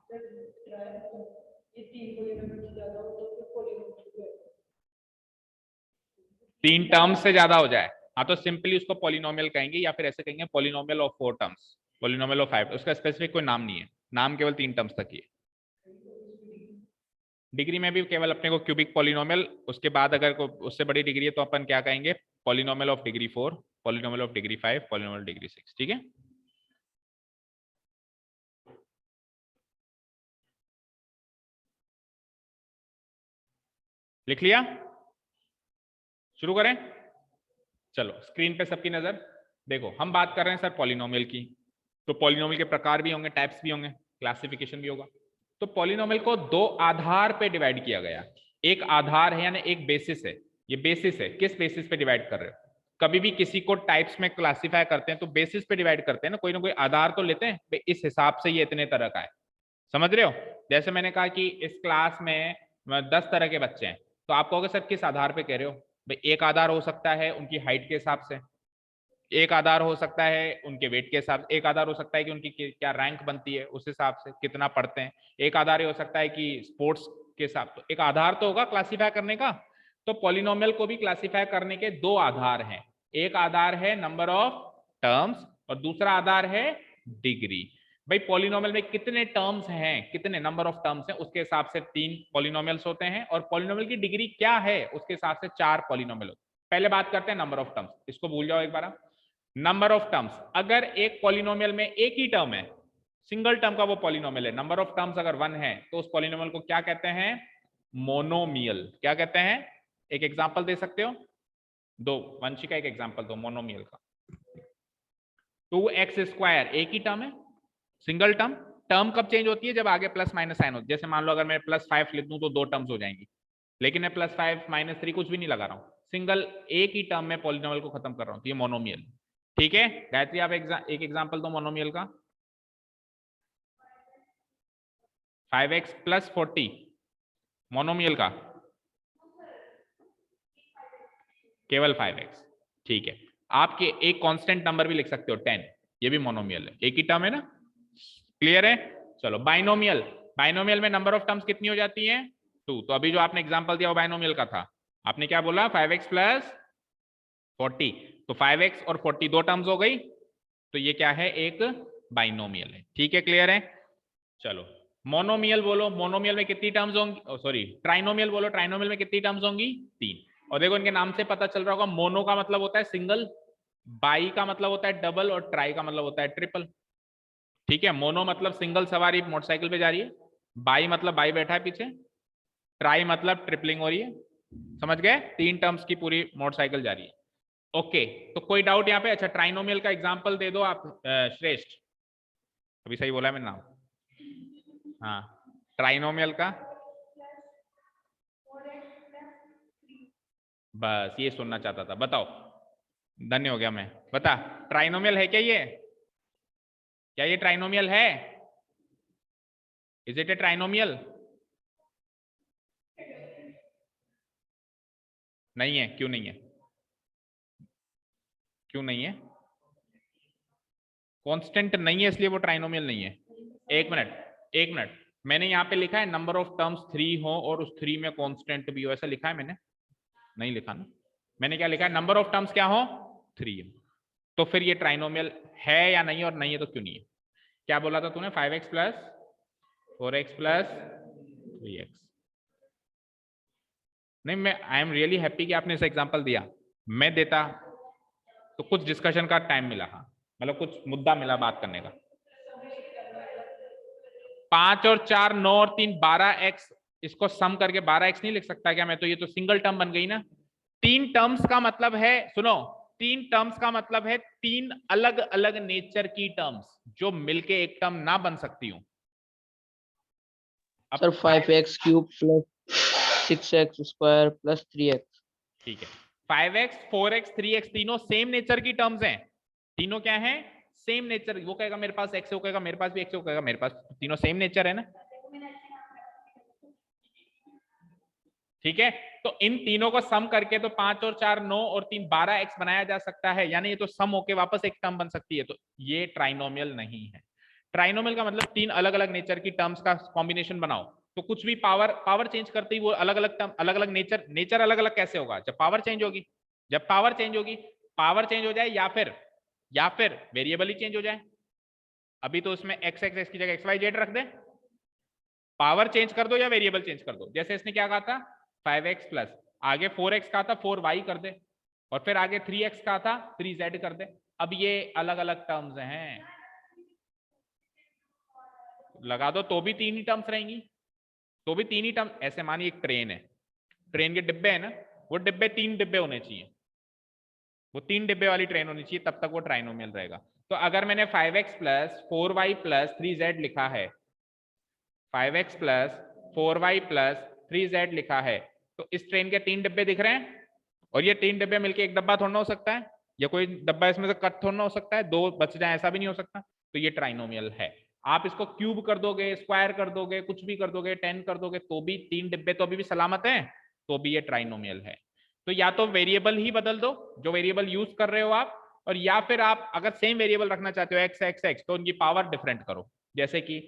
तीन टर्म्स से ज्यादा हो जाए हाँ तो सिंपली उसको पॉलिनोमियल कहेंगे, या फिर ऐसे कहेंगे polynomial of 4 terms, polynomial of 5। उसका स्पेसिफिक कोई नाम नहीं है, नाम केवल 3 टर्म्स तक ही है। डिग्री में भी केवल अपने को क्यूबिक पॉलिनोमियल, उसके बाद अगर उससे बड़ी डिग्री है तो अपन क्या कहेंगे, polynomial of degree 4, polynomial of degree 5, polynomial degree 6। ठीक है? लिख लिया? शुरू करें? चलो स्क्रीन पे सबकी नजर देखो, हम बात कर रहे हैं सर पॉलिनोमियल की, तो पॉलिनोमियल के प्रकार भी होंगे, टाइप्स भी होंगे, क्लासिफिकेशन भी होगा। तो पॉलिनोमियल को दो आधार पे डिवाइड किया गया। एक आधार है यानी एक बेसिस है, ये बेसिस है, किस बेसिस पे डिवाइड कर रहे हो? कभी भी किसी को टाइप्स में क्लासिफाई करते हैं तो बेसिस पे डिवाइड करते हैं ना कोई आधार तो लेते हैं, इस हिसाब से ये इतने तरह का है। समझ रहे हो? जैसे मैंने कहा कि इस क्लास में 10 तरह के बच्चे हैं, तो आप कहोगे सर किस आधार पे कह रहे हो? भाई एक आधार हो सकता है उनकी हाइट के हिसाब से, एक आधार हो सकता है उनके वेट के हिसाब से, एक आधार हो सकता है कि उनकी क्या रैंक बनती है उस हिसाब से, कितना पढ़ते हैं, एक आधार ये हो सकता है कि स्पोर्ट्स के हिसाब। तो एक आधार तो होगा क्लासीफाई करने का। तो पॉलिनोमियल को भी क्लासीफाई करने के दो आधार हैं, एक आधार है नंबर ऑफ टर्म्स और दूसरा आधार है डिग्री। भाई पॉलिनोमियल में कितने टर्म्स हैं, कितने नंबर ऑफ टर्म्स हैं, उसके हिसाब से 3 पॉलिनोमियल्स होते हैं, और पॉलिनोमियल की डिग्री क्या है उसके हिसाब से 4 पॉलिनोमियल होते हैं। पहले बात करते हैं नंबर ऑफ टर्म्स, इसको भूल जाओ एक बार। नंबर ऑफ टर्म्स, अगर एक पॉलिनोमियल में एक ही टर्म है, सिंगल टर्म का वो पॉलिनोमियल है, नंबर ऑफ टर्म्स अगर 1 है, तो उस पॉलिनोमियल को क्या कहते हैं? मोनोमियल। क्या कहते हैं? एक एग्जांपल दे सकते हो? दो, वंशी का एक एग्जांपल दो मोनोमियल का। 2x², एक ही टर्म है, सिंगल टर्म। टर्म कब चेंज होती है? जब आगे प्लस माइनस साइन होती है। जैसे मान लो अगर मैं +5 लिख दूं तो दो टर्म्स हो जाएंगी, लेकिन मैं +5 -3 कुछ भी नहीं लगा रहा हूं, सिंगल एक ही टर्म में पॉलिनोमियल को खत्म कर रहा हूं, तो ये मोनोमियल। ठीक है गायत्री, आप एक एग्जांपल दो मोनोमियल का। 5x + 40 मोनोमियल का, केवल 5x। ठीक है, आपके एक कांस्टेंट नंबर भी लिख सकते हो 10, ये भी मोनोमियल है, एक ही टर्म है ना। क्लियर है? चलो बाइनोमियल, बाइनोमियल में नंबर ऑफ टर्म्स कितनी हो जाती है? 2। तो अभी जो आपने एग्जांपल दिया वो बाइनोमियल का था, आपने क्या बोला? 5x + 40, तो 5x और 40 दो टर्म्स हो गई, तो ये क्या है? एक बाइनोमियल है। ठीक है, क्लियर है? चलो मोनोमियल बोलो, मोनोमियल में कितनी टर्म्स होंगी? सॉरी ट्राइनोमियल बोलो, ट्राइनोमियल में कितनी टर्म्स होंगी? 3। और देखो इनके नाम से पता चल रहा होगा, मोनो का मतलब होता है सिंगल, बाई का मतलब होता है डबल, और ट्राई का मतलब होता है ट्रिपल। ठीक है, मोनो मतलब सिंगल सवारी मोटरसाइकिल पे जा रही है, बाई मतलब बाई बैठा है पीछे, ट्राई मतलब ट्रिपलिंग हो रही है। समझ गए? 3 टर्म्स की पूरी मोटरसाइकिल जा रही है। ओके, तो कोई डाउट यहाँ पे? अच्छा ट्राइनोमियल का एग्जांपल दे दो आप श्रेष्ठ, अभी सही बोला है मैंने नाम? हाँ, ट्राइनोमियल का बस ये सुनना चाहता था, बताओ। धन्य हो गया मैं। बता, ट्राइनोमियल है क्या ये? क्या ये ट्राइनोमियल है? Is it A trinomial? नहीं है, क्यों नहीं है? क्यों नहीं है? कांस्टेंट नहीं है इसलिए वो ट्राइनोमियल नहीं है। एक मिनट, एक मिनट, मैंने यहाँ पे लिखा है नंबर ऑफ टर्म्स 3 हो और उस 3 में कांस्टेंट भी हो, ऐसा लिखा है मैंने? नहीं लिखा ना। मैंने क्या लिखा है? नंबर ऑफ टर्म्स क्या हो? 3 हो। तो फिर ये ट्राइनोमियल है या नहीं, और नहीं है तो क्यों नहीं है? क्या बोला था तूने? 5x + 4x + 3x। नहीं, मैं आई एम रियली हैप्पी कि आपने इस एग्जांपल दिया। मैं देता तो कुछ डिस्कशन का टाइम मिला, हाँ मतलब कुछ मुद्दा मिला बात करने का। 5 और 4 9 और 3 12x, इसको सम करके 12x नहीं लिख सकता क्या मैं? तो ये तो सिंगल टर्म बन गई ना। 3 टर्म्स का मतलब है, सुनो, 3 टर्म्स का मतलब है 3 अलग अलग नेचर की टर्म्स जो मिलके एक टर्म ना बन सकती हूं। Sir 5x cube plus 6x square plus 3x। ठीक है, 5x 4x 3x तीनों सेम नेचर की टर्म्स हैं। तीनों क्या हैं? Same nature. वो कहेगा मेरे पास x है, वो कहेगा मेरे पास भी x है, वो कहेगा मेरे पास, तीनों सेम नेचर है ना। ठीक है, तो इन तीनों को सम करके तो 5 और 4 9 और 3 12x बनाया जा सकता है, यानी ये तो सम होके वापस एक टर्म बन सकती है। तो ये ट्राइनोमियल नहीं है। ट्राइनोमियल का मतलब 3 अलग अलग नेचर की टर्म्स का कॉम्बिनेशन बनाओ। तो कुछ भी पावर चेंज करते ही वो अलग अलग टर्म, अलग अलग नेचर अलग अलग कैसे होगा? जब पावर चेंज होगी। जब पावर चेंज होगी, पावर चेंज हो जाए या फिर वेरिएबल ही चेंज हो जाए। अभी तो उसमें x x की जगह xyz रख दे। पावर चेंज कर दो या वेरिएबल चेंज कर दो। जैसे इसने क्या कहा था, 5x प्लस, आगे 4x का था 4y कर दे, और फिर आगे 3x का था 3z कर दे। अब ये अलग अलग टर्म्स हैं, लगा दो तो भी 3 ही टर्म्स रहेंगी, तो भी 3 ही टर्म। ऐसे मानिए एक ट्रेन है, ट्रेन के डिब्बे है ना, वो डिब्बे 3 डिब्बे होने चाहिए, वो 3 डिब्बे वाली ट्रेन होनी चाहिए, तब तक वो ट्राइनोमियल रहेगा। तो अगर मैंने 5x plus 4y plus 3z लिखा है, 5x plus 4y plus 3z लिखा है, तो इस ट्रेन के 3 डिब्बे दिख रहे हैं, और ये 3 डिब्बे मिलके एक डब्बा थोड़ा ना हो सकता है, या कोई डब्बा इसमें से कट थोड़ा ना हो सकता है, 2 बच जाए ऐसा भी नहीं हो सकता। तो ये ट्राइनोमियल है। आप इसको क्यूब कर दोगे, स्क्वायर कर दोगे, कुछ भी कर दोगे, 10 कर दोगे, तो भी 3 डिब्बे तो अभी भी सलामत हैं, तो भी ये ट्राइनोमियल है। तो या तो वेरिएबल ही बदल दो, जो वेरिएबल यूज कर रहे हो आप, और या फिर आप अगर सेम वेरिएबल रखना चाहते हो एक्स एक्स एक्स, तो उनकी पावर डिफरेंट करो। जैसे कि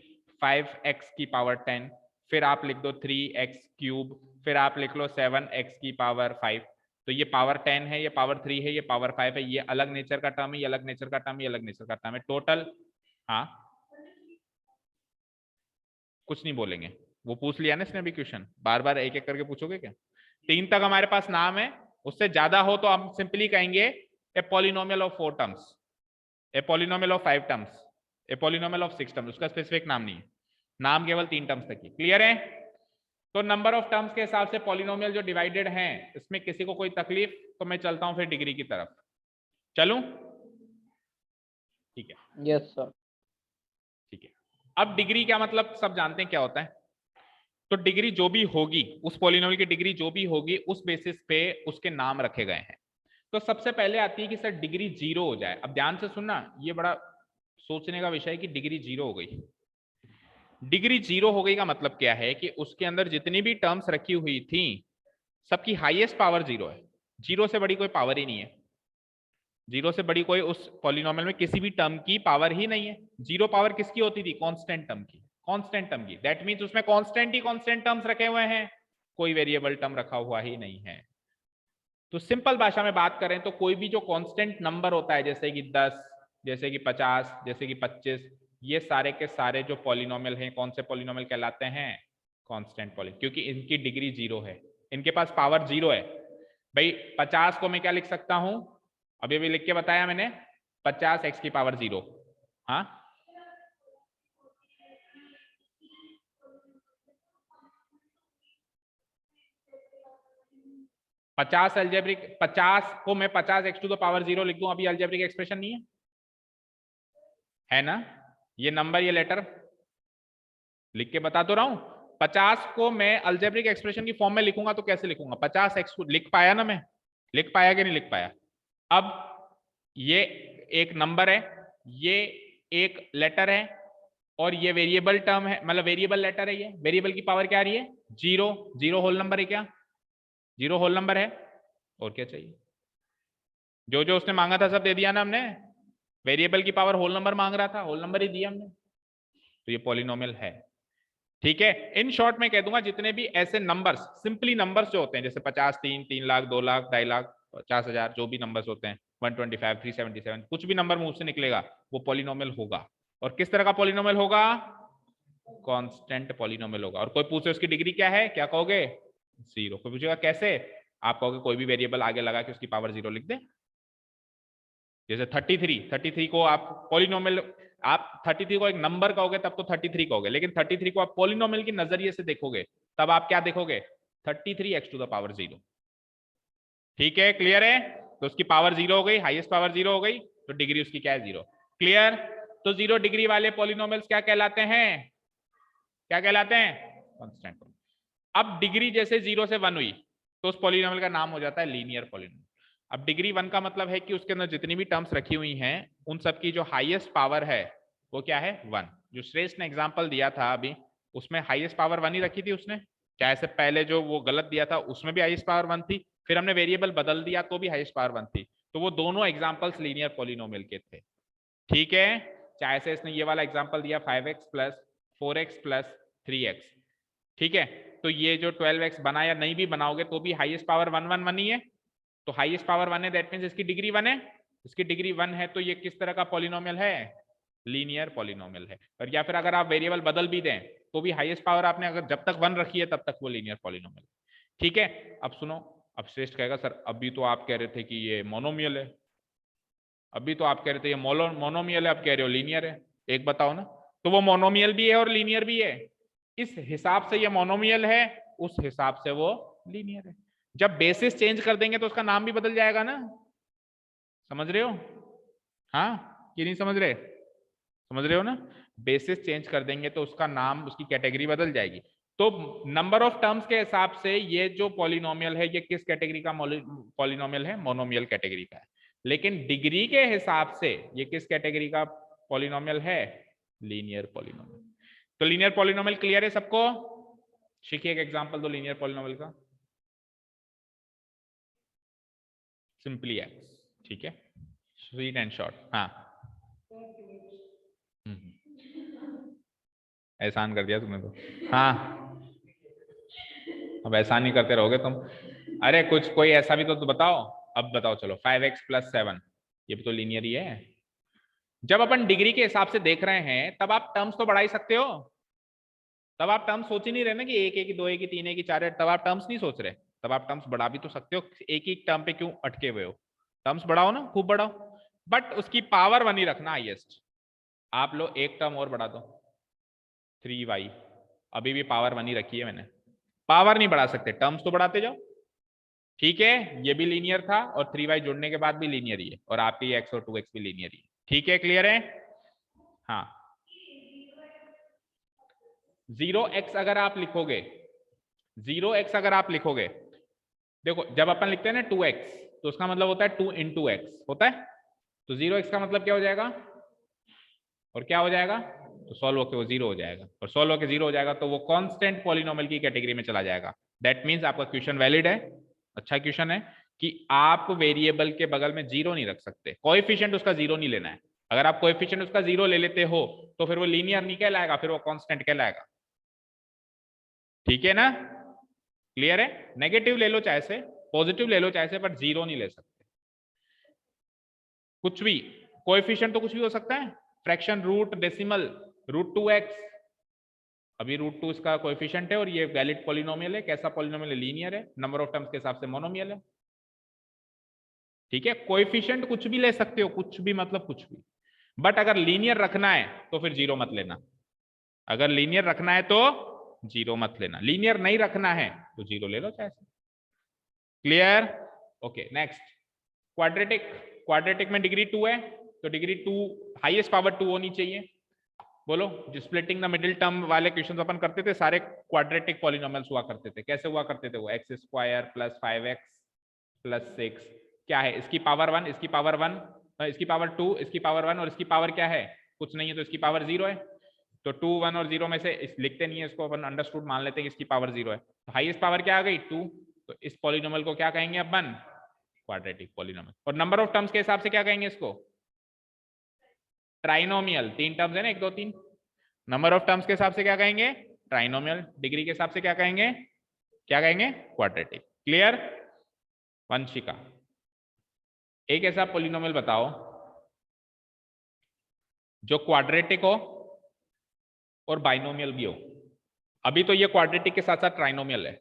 5x की पावर 10, फिर आप लिख दो 3x क्यूब, फिर आप लिख लो 7x की पावर 5। तो ये पावर 10 है, ये पावर 3 है, ये पावर 5 है, ये अलग नेचर का टर्म है, ये अलग नेचर का टर्म है, ये अलग नेचर का टर्म है, टोटल। हाँ, कुछ नहीं बोलेंगे, वो पूछ लिया ना इसने अभी क्वेश्चन, बार बार एक एक करके पूछोगे क्या? 3 तक हमारे पास नाम है, उससे ज्यादा हो तो हम सिंपली कहेंगे a polynomial of 4 terms, a polynomial of 5 terms, a polynomial of 6 terms. उसका स्पेसिफिक नाम नहीं है, नाम केवल 3 टर्म्स तक ही। क्लियर है? तो नंबर ऑफ टर्म्स के हिसाब से पॉलिनोमियल जो डिवाइडेड हैं, इसमें किसी को कोई तकलीफ? तो मैं चलता हूं फिर डिग्री की तरफ, चलूं? ठीक है, यस सर। ठीक है। अब डिग्री क्या मतलब सब जानते हैं क्या होता है। तो डिग्री जो भी होगी, उस पॉलिनोमियल की डिग्री जो भी होगी, उस बेसिस पे उसके नाम रखे गए हैं। तो सबसे पहले आती है कि सर डिग्री 0 हो जाए। अब ध्यान से सुनना, ये बड़ा सोचने का विषय है कि डिग्री 0 हो गई। डिग्री 0 हो गई का मतलब क्या है कि उसके अंदर जितनी भी टर्म्स रखी हुई थी, सबकी हाईएस्ट पावर 0 है। 0 से बड़ी कोई पावर ही नहीं है। 0 से बड़ी कोई उस पॉलिनोमियल में किसी भी टर्म की पावर ही नहीं है। 0 पावर किसकी होती थी? कांस्टेंट टर्म की, कांस्टेंट टर्म की। दैट मींस उसमें कांस्टेंट ही कांस्टेंट टर्म्स रखे हुए हैं, कोई वेरिएबल टर्म रखा हुआ ही नहीं है। तो सिंपल भाषा में बात करें तो कोई भी जो कांस्टेंट नंबर होता है, जैसे कि 10, जैसे कि 50, जैसे कि 25, ये सारे के सारे जो पॉलिनोमियल हैं, कौन से पॉलिनोमियल कहलाते हैं? कांस्टेंट पॉलिनोमियल, क्योंकि इनकी डिग्री 0 है, इनके पास पावर 0 है। भाई 50 को मैं क्या लिख सकता हूं? अभी अभी लिख के बताया मैंने, 50x की पावर 0। हाँ, पचास अलजेब्रिक, 50 को मैं 50x टू द पावर 0 लिख दूं, अभी अलजेब्रिक एक्सप्रेशन नहीं है ना? ये नंबर, ये लेटर लिख के बता तो रहा हूं। 50 को मैं अलजेब्रिक एक्सप्रेशन की फॉर्म में लिखूंगा तो कैसे लिखूंगा? 50x लिख पाया ना मैं? लिख पाया कि नहीं लिख पाया? अब ये एक नंबर है, ये एक लेटर है, और ये वेरिएबल टर्म है, मतलब वेरिएबल लेटर है। ये वेरिएबल की पावर क्या आ रही है? 0। 0 होल नंबर है क्या? 0 होल नंबर है, और क्या चाहिए? जो जो उसने मांगा था सब दे दिया ना हमने। वेरिएबल की पावर होल नंबर मांग रहा था, होल नंबर ही दिया हमने, तो ये पॉलिनोमियल है। ठीक है, इन शॉर्ट में कह दूंगा जितने भी ऐसे नंबर्स, सिंपली नंबर्स जो होते हैं, जैसे 50, 3, 3 लाख, 2 लाख, 2.5 लाख, 50,000, जो भी नंबर्स होते हैं, 125, 377, कुछ भी नंबर मुंह से निकलेगा वो पॉलिनोमियल होगा। और किस तरह का पॉलिनोमियल होगा? कांस्टेंट पॉलिनोमियल होगा। और कोई पूछे उसकी डिग्री क्या है, क्या कहोगे? 0। कोई पूछेगा कैसे, आप कहोगे कोई भी वेरिएबल आगे लगा के उसकी पावर 0 लिख दे। जैसे 33 को आप पॉलिनोमियल, आप 33 को एक नंबर कहोगे तब तो 33 कहोगे, लेकिन 33 को आप पॉलिनोमियल के नजरिए से देखोगे तब आप क्या देखोगे 33x टू द पावर 0। ठीक है, क्लियर है? तो उसकी पावर 0 हो गई, हाईएस्ट पावर 0 हो गई, तो डिग्री उसकी क्या है 0। क्लियर? तो 0 डिग्री वाले पॉलिनोमियल्स क्या कहलाते हैं? क्या कहलाते हैं? कांस्टेंट। अब डिग्री जैसे 0 से 1 हुई तो उस पॉलिनोमियल का नाम हो जाता है लीनियर पॉलिनोमियल। अब डिग्री 1 का मतलब है कि उसके अंदर जितनी भी टर्म्स रखी हुई हैं उन सब की जो हाईएस्ट पावर है वो क्या है 1। जो श्रेष्ठ ने एग्जांपल दिया था अभी उसमें हाईएस्ट पावर 1 ही रखी थी उसने, चाहे से पहले जो वो गलत दिया था उसमें भी हाईएस्ट पावर 1 थी, फिर हमने वेरिएबल बदल दिया तो भी हाईएस्ट पावर 1 थी, तो वो दोनों एग्जाम्पल्स लीनियर पॉलिनोमियल के थे। ठीक है, चाहे से इसने ये वाला एग्जाम्पल दिया 5x plus 4x plus 3x। ठीक है, तो ये जो 12x बना या नहीं भी बनाओगे तो भी हाईएस्ट पावर 1 1 1 ही है, तो हाईएस्ट पावर 1 है दैट मींस इसकी डिग्री 1 है, इसकी डिग्री 1 है तो ये किस तरह का पॉलिनोमियल है? लीनियर पॉलिनोमियल है। और या फिर अगर आप वेरिएबल बदल भी दें तो भी हाईएस्ट पावर आपने अगर जब तक 1 रखी है तब तक वो लीनियर पॉलिनोमियल। ठीक है, अब सुनो, अब श्रेष्ठ कहेगा सर अभी तो आप कह रहे थे कि ये मोनोमियल है, अभी तो आप कह रहे थे ये मोनोमियल है, आप कह रहे हो लीनियर है, एक बताओ ना। तो वो मोनोमियल भी है और लीनियर भी है, इस हिसाब से ये मोनोमियल है, उस हिसाब से वो लीनियर है। जब बेसिस चेंज कर देंगे तो उसका नाम भी बदल जाएगा ना, समझ रहे हो? हाँ कि नहीं समझ रहे? समझ रहे हो ना, बेसिस चेंज कर देंगे तो उसका नाम, उसकी कैटेगरी बदल जाएगी। तो नंबर ऑफ टर्म्स के हिसाब से ये जो पॉलिनोमियल है ये किस कैटेगरी का पॉलिनोमियल है? मोनोमियल कैटेगरी का है। लेकिन डिग्री के हिसाब से ये किस कैटेगरी का पॉलिनोमियल है? Linear polynomial. तो लीनियर पॉलिनोमियल क्लियर है सबको? शिखिए एक एग्जांपल दो लीनियर पॉलिनोमियल का। सिंपली एक्स, ठीक है, स्वीट एंड शॉर्ट। हाँ एहसान कर दिया तुमने तो। हाँ अब एहसान नहीं करते रहोगे तुम। अरे कुछ कोई ऐसा भी तो बताओ। अब बताओ चलो 5x प्लस 7 ये भी तो लीनियर ही है। जब अपन डिग्री के हिसाब से देख रहे हैं तब आप टर्म्स तो बढ़ा ही सकते हो, तब आप टर्म्स सोच ही नहीं रहे ना कि 1 है कि 2 है कि 3 है कि 4 है, तब आप टर्म्स नहीं सोच रहे, तब आप टर्म्स बढ़ा भी तो सकते हो। एक ही टर्म पे क्यों अटके हुए हो? टर्म्स बढ़ाओ ना, खूब बढ़ाओ, बट उसकी पावर 1 ही रखना हाईएस्ट। आप लो एक टर्म और बढ़ा दो 3y, अभी भी पावर 1 ही रखी है मैंने, पावर नहीं बढ़ा सकते, टर्म्स तो बढ़ाते जाओ। ठीक है, ये भी लीनियर था और 3y जुड़ने के बाद भी लीनियर ही है, और आपके ये x और 2x भी लीनियर ही है। ठीक है, क्लियर है? हाँ 0x अगर आप लिखोगे, 0x अगर आप लिखोगे, देखो जब अपन लिखते हैं ना 2x तो उसका मतलब होता है 2 इंटू एक्स होता है, तो 0x का मतलब क्या हो जाएगा और क्या हो जाएगा? तो सॉल्व होकर वो 0 हो जाएगा, और सॉल्व होकर 0 हो जाएगा तो वो कांस्टेंट पॉलिनोमियल की कैटेगरी में चला जाएगा। दैट मींस आपका क्वेश्चन वैलिड है, अच्छा क्वेश्चन है कि आप वेरिएबल के बगल में 0 नहीं रख सकते, कोएफिशिएंट उसका 0 नहीं लेना है। अगर आप कोएफिशिएंट उसका 0 ले लेते हो तो फिर वो लीनियर नहीं कहलाएगा, फिर वो कांस्टेंट कहलाएगा। ठीक है ना, क्लियर है? नेगेटिव ले लो चाहे से, पॉजिटिव ले लो चाहे से, बट 0 नहीं ले सकते। कुछ भी कोएफिशिएंट तो कुछ भी हो सकता है, फ्रैक्शन, रूट, डेसिमल, √2x, अभी √2 इसका कोएफिशिएंट है और ये वैलिड पॉलिनोमियल है। कैसा पॉलिनोमियल है? लीनियर है, नंबर ऑफ टर्म्स के हिसाब से मोनोमियल है। ठीक है, कोएफिशिएंट कुछ भी ले सकते हो, कुछ भी मतलब कुछ भी, बट अगर लीनियर रखना है तो फिर 0 मत लेना। अगर लीनियर रखना है तो 0 मत लेना, लीनियर नहीं रखना है तो 0 ले लो चाहे। Clear? Okay next, quadratic. Quadratic में डिग्री 2 है तो डिग्री 2 हाईएस्ट पावर 2 होनी चाहिए। बोलो, जो स्प्लिटिंग द मिडिल टर्म वाले क्वेश्चन अपन करते थे सारे क्वाड्रेटिक पॉलिनोमियल्स हुआ करते थे। कैसे हुआ करते थे वो? x² प्लस 5x प्लस 6, क्या है इसकी पावर 1, इसकी पावर 1, इसकी पावर 2, इसकी पावर 1 और इसकी पावर क्या है? कुछ नहीं है तो इसकी पावर 0 है। तो 2, 1 और 0 में से लिखते नहीं है इसको, अपन अंडरस्टूड मान लेते हैं कि इसकी पावर 0 है, तो हाईएस्ट पावर क्या आ गई? 2। तो इस पॉलिनोमियल को क्या कहेंगे अपन? Quadratic polynomial. और नंबर ऑफ टर्म्स के हिसाब से क्या कहेंगे इसको? ट्राइनोमियल। 3 टर्म्स है ना, 1 2 3, नंबर ऑफ टर्म्स के हिसाब से क्या कहेंगे? ट्राइनोमियल। डिग्री के हिसाब से क्या कहेंगे? क्या कहेंगे? क्वाड्रेटिक। क्लियर? वंशिका, एक ऐसा पॉलिनोमियल बताओ जो क्वाड्रेटिक हो और बाइनोमियल भी हो। अभी तो ये क्वाड्रेटिक के साथ साथ ट्राइनोमियल है।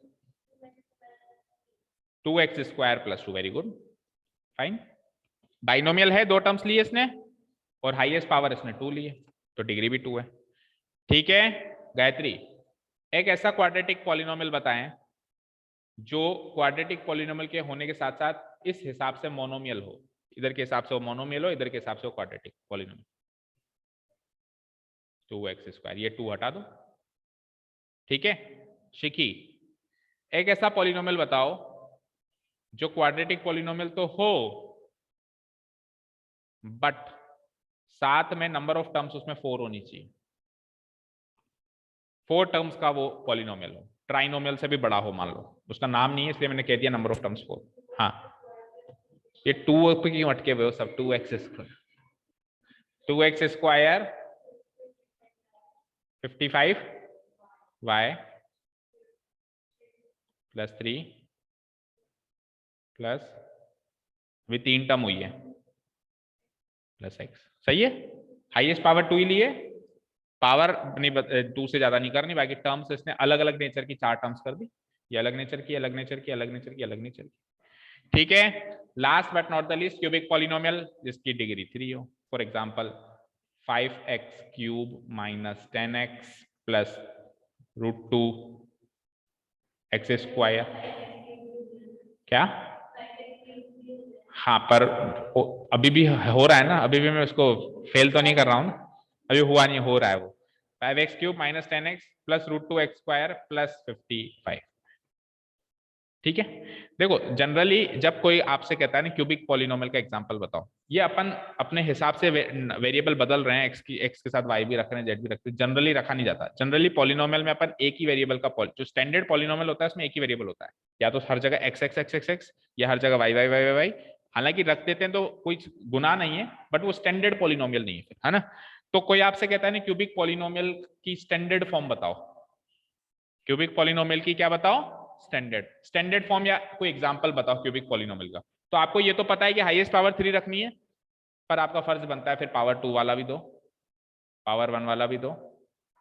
2x² plus 2, very good, fine. Binomial है, 2 टर्म्स लिए इसने और हाईएस्ट पावर इसने 2 लिए, तो डिग्री भी 2 है। ठीक है गायत्री, एक ऐसा क्वाड्रेटिक पॉलिनोमियल बताएं जो क्वाड्रेटिक पॉलिनोमियल के होने के साथ साथ इस हिसाब से मोनोमियल हो, इधर के हिसाब से वो मोनोमियल हो, इधर के हिसाब से वो क्वाड्रेटिक पॉलिनोमियल। 2x², ये 2 हटा दो, ठीक है। शिखी, एक ऐसा पॉलिनोमियल बताओ जो क्वाड्रेटिक पॉलिनोमियल तो हो बट साथ में नंबर ऑफ टर्म्स उसमें 4 होनी चाहिए, 4 टर्म्स का वो पॉलिनोमियल हो, ट्राइनोमियल से भी बड़ा हो, मान लो उसका नाम नहीं है इसलिए मैंने कह दिया नंबर ऑफ टर्म्स 4। हाँ, ये 2 पे क्यों अटके हुए हो सब? 2x² 55y प्लस 3 प्लस भी 3 टर्म हुई है प्लस x, सही है। हाईएस्ट पावर 2 ही लिए, पावर नहीं 2 से ज्यादा नहीं करनी, बाकी टर्म्स इसने अलग अलग नेचर की 4 टर्म्स कर दी, ये अलग नेचर की, अलग नेचर की, अलग नेचर की, अलग नेचर की, ठीक है। Last but not the least, cubic polynomial जिसकी डिग्री 3 हो, for example 5x³ minus 10x plus √2x², क्या? हाँ, पर अभी भी हो रहा है ना, अभी भी मैं उसको फेल तो नहीं कर रहा हूँ ना, अभी हुआ नहीं, हो रहा है वो। 5x³ minus 10x plus √2x² plus 55, ठीक है। देखो जनरली जब कोई आपसे कहता है ना क्यूबिक पॉलिनोमियल का एग्जांपल बताओ, ये अपन अपने हिसाब से वेरिएबल बदल रहे हैं, x के साथ y भी रख रहे हैं, z भी रख रहे हैं, जनरली रखा नहीं जाता। जनरली पॉलिनोमियल में अपन एक ही वेरिएबल का जो स्टैंडर्ड पॉलिनोमियल होता है उसमें एक ही वेरिएबल होता है, या तो हर जगह x या हर जगह y। हालांकि रख देते हैं तो कोई गुनाह नहीं है, बट वो स्टैंडर्ड पॉलिनोमियल नहीं है ना। तो कोई आपसे कहता है ना क्यूबिक पॉलिनोमियल की स्टैंडर्ड फॉर्म बताओ, क्यूबिक पॉलिनोमियल की क्या बताओ? स्टैंडर्ड फॉर्म, या कोई एग्जांपल बताओ क्यूबिक पॉलिनोमियल का। तो आपको ये तो पता है कि हाईएस्ट पावर 3 रखनी है, पर आपका फर्ज बनता है फिर पावर 2 वाला भी दो, पावर 1 वाला भी दो।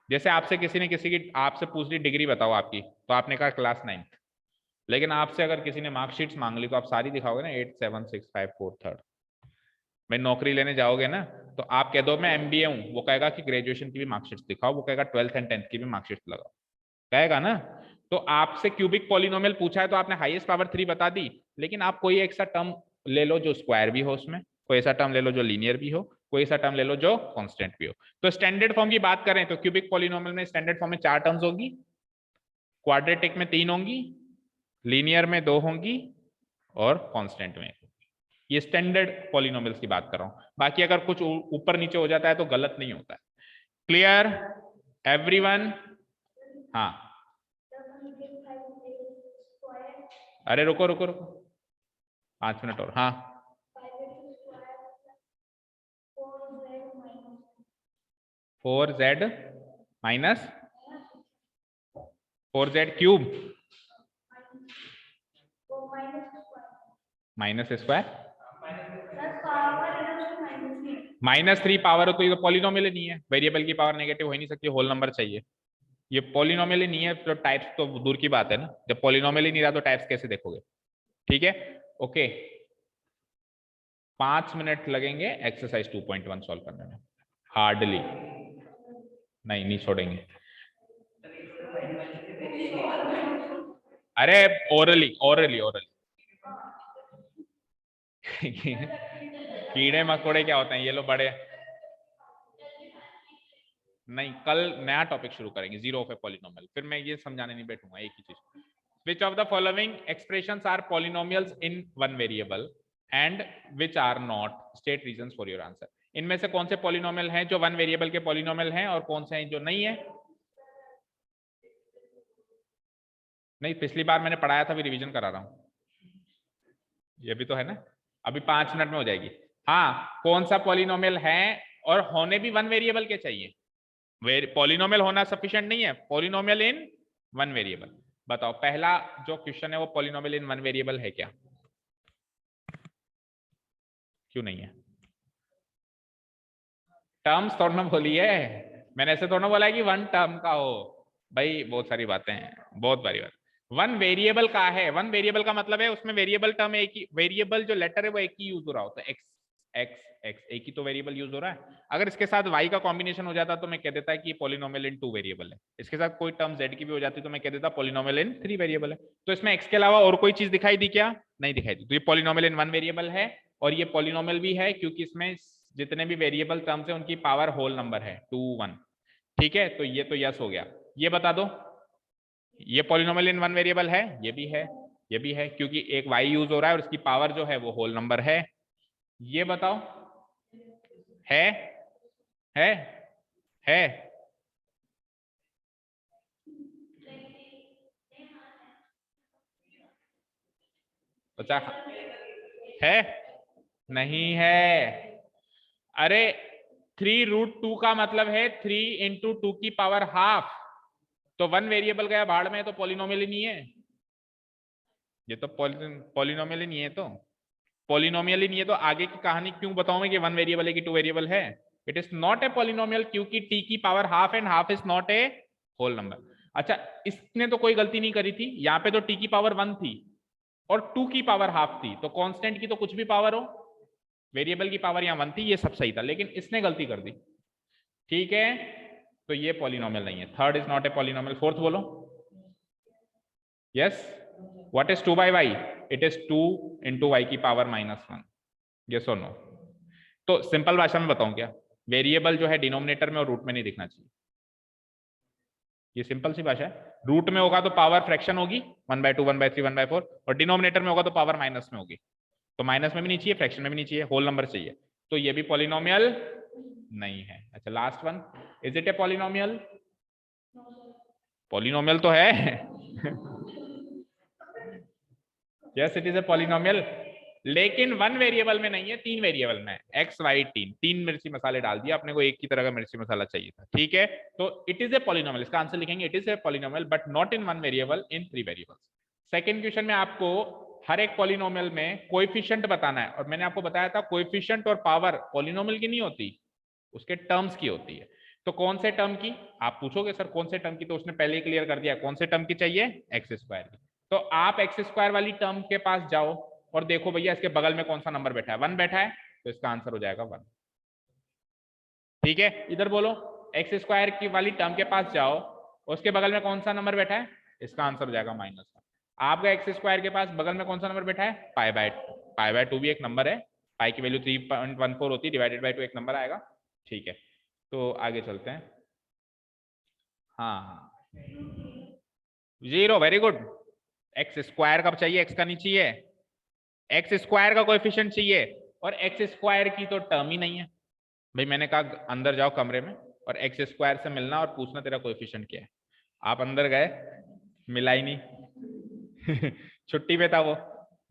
जैसे आपसे किसी ने किसी की आपसे पूछ ली डिग्री बताओ आपकी, तो आपने कहा क्लास 9th, लेकिन आपसे अगर किसी ने मार्कशीट्स मांग ली तो आप सारी दिखाओगे ना, 8 7 6 5 4 3rd। भाई नौकरी लेने जाओगे ना तो आप कह दो मैं MBA हूँ, वो कहेगा कि ग्रेजुएशन की भी मार्कशीट्स दिखाओ, वो कहेगा 12th एंड 10th की भी मार्कशीट्स लगाओ, कहेगा ना। तो आपसे क्यूबिक पॉलिनोमियल पूछा है तो आपने हाईएस्ट पावर 3 बता दी, लेकिन आप कोई एक सा टर्म ले लो जो स्क्वायर भी हो, उसमें कोई ऐसा टर्म ले लो जो लीनियर भी हो, कोई ऐसा टर्म ले लो जो कांस्टेंट भी हो। तो स्टैंडर्ड फॉर्म की बात करें तो क्यूबिक पॉलिनोमियल में स्टैंडर्ड फॉर्म में 4 टर्म्स होंगी, क्वाड्रेटिक में 3 होंगी, लीनियर में 2 होंगी और कांस्टेंट में। ये स्टैंडर्ड पॉलिनोमियल्स की बात कर रहा हूं, बाकी अगर कुछ ऊपर नीचे हो जाता है तो गलत नहीं होता है। Clear everyone? हाँ, अरे रुको रुको रुको 5 मिनट और। हाँ, 4z minus 4z³ minus square -3 power हो तो ये तो पॉलिनोमियल ही नहीं है, वेरिएबल की पावर नेगेटिव हो ही नहीं सकती, होल नंबर चाहिए। ये पॉलिनोमियल ही नहीं है तो टाइप्स तो दूर की बात है ना, जब पॉलिनोमियल ही नहीं रहा तो टाइप्स कैसे देखोगे? ठीक है, ओके। 5 मिनट लगेंगे एक्सरसाइज 2.1 सॉल्व करने में, हार्डली। नहीं छोड़ेंगे, अरे ओरली ओरली ओरली कीड़े मकोड़े क्या होते हैं ये लो बड़े। नहीं, कल नया टॉपिक शुरू करेंगे, जीरो ऑफ ए पॉलिनोमियल, फिर मैं ये समझाने नहीं बैठूंगा एक ही चीज। Which of the following expressions are polynomials in one variable and which are not? State reasons for your answer. इनमें से कौन से पॉलिनोमियल हैं जो वन वेरिएबल के पॉलिनोमियल हैं और कौन से हैं जो नहीं है? नहीं, पिछली बार मैंने पढ़ाया था, अभी रिवीजन करा रहा हूं, ये भी तो है ना, अभी 5 मिनट में हो जाएगी। हाँ, कौन सा पॉलिनोमियल है और होने भी वन वेरिएबल के चाहिए, पॉलिनोमियल होना सफिशिएंट नहीं है, पॉलिनोमियल इन वन वेरिएबल। बताओ पहला जो क्वेश्चन है वो पॉलिनोमियल इन वन वेरिएबल है क्या? क्यों नहीं है? टर्म्स थोड़ा ना बोली है मैंने, ऐसे थोड़ा बोला है कि वन टर्म का हो, भाई बहुत सारी बातें हैं, बहुत सारी बात। वन वेरिएबल का है, वन वेरिएबल का मतलब है उसमें वेरिएबल टर्म एक ही, वेरिएबल जो लेटर है वो एक ही यूज हो रहा होता है, एक्स एक्स एक्स, एक ही तो वेरिएबल यूज हो रहा है। अगर इसके साथ y का कॉम्बिनेशन हो जाता तो मैं कह देता कि ये पॉलिनोमियल इन 2 वेरिएबल है। इसके साथ कोई टर्म z की भी हो जाती तो मैं कह देता पॉलिनोमियल इन 3 वेरिएबल है। तो इसमें x के अलावा और कोई चीज दिखाई दी क्या? नहीं दिखाई दी। तो ये पॉलिनोमियल इन 1 वेरिएबल है और ये पॉलिनोमियल भी है क्योंकि इसमें जितने भी वेरिएबल टर्म्स है उनकी पावर होल नंबर है 2 1। ठीक है, तो ये तो यस हो गया। ये बता दो ये पॉलिनोमियल इन 1 वेरिएबल है, ये भी है, ये भी है क्योंकि एक y यूज हो रहा है और उसकी पावर जो है वो होल नंबर है। ये बताओ है है है बच्चा है नहीं है? अरे 3√2 का मतलब है 3 इंटू 2 की पावर हाफ। तो 1 वेरिएबल गया भाड़ में, तो पॉलिनोमियल ही नहीं है ये, तो पॉलिनोमियल ही नहीं है। तो पॉलिनोमियल ही नहीं है तो आगे की कहानी क्यों बताऊं मैं कि 1 वेरिएबल है कि 2 वेरिएबल है? It is not a polynomial क्योंकि t की power half and half is not a whole number. अच्छा, इसने तो कोई गलती नहीं करी थी, यहाँ पे तो t की पावर 1 थी और 2 की पावर हाफ थी, तो कांस्टेंट की तो कुछ भी पावर हो, वेरिएबल की पावर यहाँ 1 थी, ये सब सही था, लेकिन इसने गलती कर दी। ठीक है, तो ये पॉलिनोमियल नहीं है। Third is not a polynomial. Fourth बोलो। Yes, what is 2 by Y? It is 2 into Y की पावर -1। यस और नो? तो सिंपल भाषा में बताऊं क्या, वेरिएबल जो है डिनोमिनेटर में और रूट में नहीं दिखना चाहिए। ये सिंपल सी भाषा है। रूट में होगा तो पावर फ्रैक्शन होगी 1/2 1/3 1/4 और डिनोमिनेटर में होगा तो पावर माइनस में होगी। तो माइनस में भी नहीं चाहिए, फ्रैक्शन में भी नहीं चाहिए, होल नंबर चाहिए। तो ये भी पॉलिनोमियल नहीं है। अच्छा, last one, is it a polynomial? Polynomial तो है yes it is a polynomial, लेकिन 1 वेरिएबल में नहीं है, 3 वेरिएबल में x y 3 मिर्ची मसाले डाल दिया अपने को, एक की तरह का मिर्ची मसाला चाहिए था। ठीक है, तो इट इज ए पॉलिनोमियल, इसका आंसर लिखेंगे it is a polynomial but not in 1 variable, in 3 variables. Second question में आपको हर एक पॉलिनोमियल में कोएफिशिएंट बताना है, और मैंने आपको बताया था कोएफिशिएंट और पावर पॉलिनोमियल की नहीं होती, उसके टर्म्स की होती है। तो कौन से टर्म की? आप पूछोगे सर कौन से टर्म की, तो उसने पहले ही क्लियर कर दिया कौन से टर्म की चाहिए, एक्स स्क्वायर की। तो आप एक्स स्क्वायर वाली टर्म के पास जाओ और देखो भैया इसके बगल में कौन सा नंबर बैठा है, 1 बैठा है, तो इसका आंसर हो जाएगा 1। ठीक है, इधर बोलो एक्स स्क्वायर की वाली टर्म के पास जाओ, उसके बगल में कौन सा नंबर बैठा है, इसका आंसर हो जाएगा -1। आपका एक्स स्क्वायर के पास बगल में कौन सा नंबर बैठा है, पाई/2 भी एक नंबर है, पाई की वैल्यू 3.14 होती है, डिवाइडेड बाय 2 एक नंबर आएगा। ठीक है, तो आगे चलते हैं। हाँ 0, वेरी गुड। एक्स स्क्वायर का चाहिए, एक्स का नहीं चाहिए, एक्स स्क्वायर का कोएफिशिएंट चाहिए, और एक्स स्क्वायर की तो टर्म ही नहीं है भाई। मैंने कहा अंदर जाओ कमरे में और एक्स स्क्वायर से मिलना और पूछना तेरा कोएफिशिएंट क्या है। आप अंदर गए, मिला ही नहीं छुट्टी पे था वो,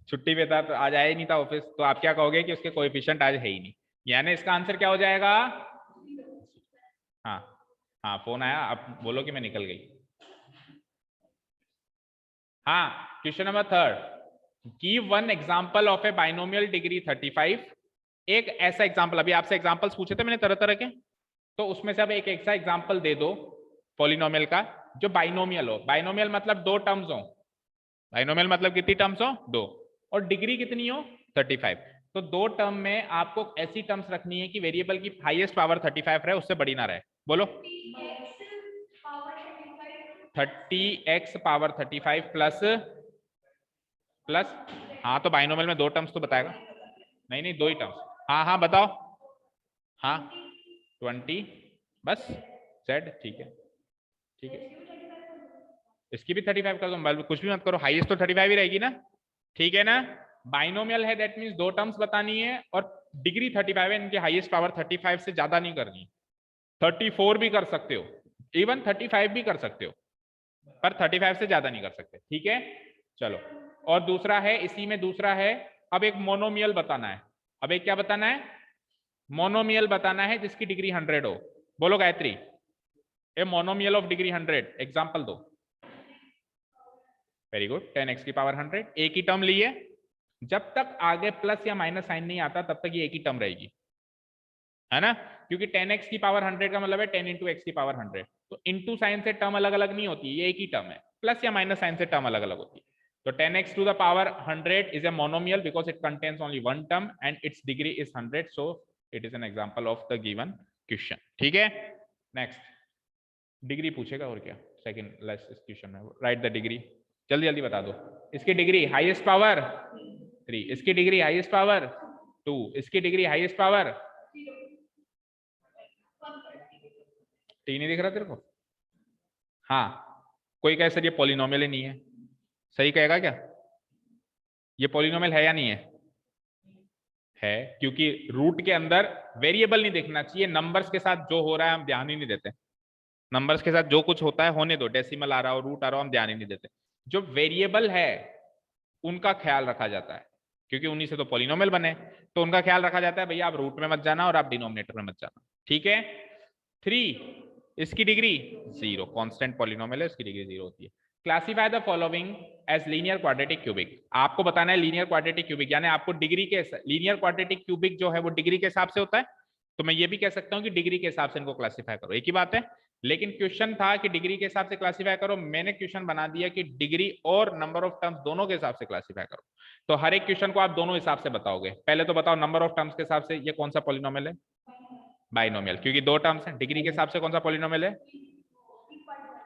छुट्टी पे था तो आज आया ही नहीं था ऑफिस, तो आप क्या कहोगे कि उसके कोएफिशिएंट आज है ही नहीं, यानी इसका आंसर क्या हो जाएगा? हाँ हाँ, फोन आया, आप बोलो कि मैं निकल गई। हाँ, question number 3, give one example of A binomial degree 35। एक ऐसा एग्जांपल, अभी आपसे एग्जांपल्स पूछे थे मैंने तरह तरह के, तो उसमें से अब एक ऐसा एग्जांपल दे दो पॉलिनोमियल का जो बाइनोमियल हो। बाइनोमियल मतलब 2 टर्म्स हो, बाइनोमियल मतलब कितनी टर्म्स हो, 2, और डिग्री कितनी हो, 35। तो 2 टर्म में आपको ऐसी टर्म्स रखनी है कि वेरिएबल की हाईएस्ट पावर 35 रहे, उससे बड़ी ना रहे। बोलो 30x पावर 35 प्लस हाँ, तो बाइनोमियल में 2 टर्म्स तो बताएगा, नहीं नहीं 2 ही टर्म्स। हाँ हाँ बताओ, हाँ 20 बस z। ठीक है, ठीक है, इसकी भी 35 कर दो, कुछ भी मत करो, हाईएस्ट तो 35 ही रहेगी ना। ठीक है ना, बाइनोमियल है दैट मींस 2 टर्म्स बतानी है और डिग्री 35 है, इनकी हाईएस्ट पावर 35 से ज्यादा नहीं करनी, 34 भी कर सकते हो, इवन 35 भी कर सकते हो, पर 35 से ज्यादा नहीं कर सकते। ठीक है, चलो। और दूसरा है, इसी में दूसरा है, अब एक मोनोमियल बताना है। अब एक क्या बताना है, मोनोमियल बताना है जिसकी डिग्री 100 हो। बोलो Gayatri, a monomial of degree 100, example दो। वेरी गुड, 10x की पावर 100, एक ही टर्म ली है, जब तक आगे प्लस या माइनस साइन नहीं आता तब तक ये एक ही टर्म रहेगी, है ना, क्योंकि 10x की पावर 100 का मतलब है 10 इंटू एक्स की पावर 100। तो इंटू साइन से टर्म अलग अलग नहीं होती, ये एक ही टर्म है, प्लस या माइनस साइन से टर्म अलग अलग होती है। तो 10x to the power 100 is a monomial because it contains only one term and its degree is 100, so it is an example of the given question. ठीक है, नेक्स्ट डिग्री पूछेगा और क्या सेकंड लास्ट क्वेश्चन में, right the degree, जल्दी जल्दी बता दो। इसकी डिग्री हाईएस्ट पावर 3, इसकी डिग्री हाईएस्ट पावर 2, इसकी डिग्री हाईएस्ट पावर 3 नहीं दिख रहा तेरे को? हाँ, कोई कहे सर ये पॉलिनोमियल ही नहीं है, सही कहेगा क्या? ये पॉलिनोमियल है या नहीं है? है, क्योंकि रूट के अंदर वेरिएबल नहीं देखना चाहिए, नंबर्स के साथ जो हो रहा है हम ध्यान ही नहीं देते, नंबर्स के साथ जो कुछ होता है होने दो, डेसिमल आ रहा हो रूट आ रहा हो हम ध्यान ही नहीं देते, जो वेरिएबल है उनका ख्याल रखा जाता है, क्योंकि उन्हीं से तो पॉलिनोमियल बने, तो उनका ख्याल रखा जाता है भैया आप रूट में मत जाना और आप डिनोमिनेटर में मत जाना। ठीक है, 3, इसकी डिग्री 0, कांस्टेंट पॉलिनोमियल है, इसकी डिग्री 0 होती है। Classify the following as linear quadratic cubic, आपको बताना है लीनियर क्वाड्रेटिक क्यूबिक, यानी आपको डिग्री के, लीनियर क्वाड्रेटिक क्यूबिक जो है वो डिग्री के हिसाब से होता है, तो मैं ये भी कह सकता हूं कि डिग्री के हिसाब से इनको क्लासिफाई करो, एक ही बात है, लेकिन क्वेश्चन था कि डिग्री के हिसाब से क्लासिफाई करो, मैंने क्वेश्चन बना दिया कि डिग्री और नंबर ऑफ टर्म्स दोनों के हिसाब से क्लासिफाई करो, तो हर एक क्वेश्चन को आप दोनों हिसाब से बताओगे। पहले तो बताओ नंबर ऑफ टर्म्स के हिसाब से ये कौन सा पॉलिनोमियल है? बाइनोमियल, क्योंकि 2 टर्म्स हैं। डिग्री के हिसाब से कौन सा पॉलिनोमियल है?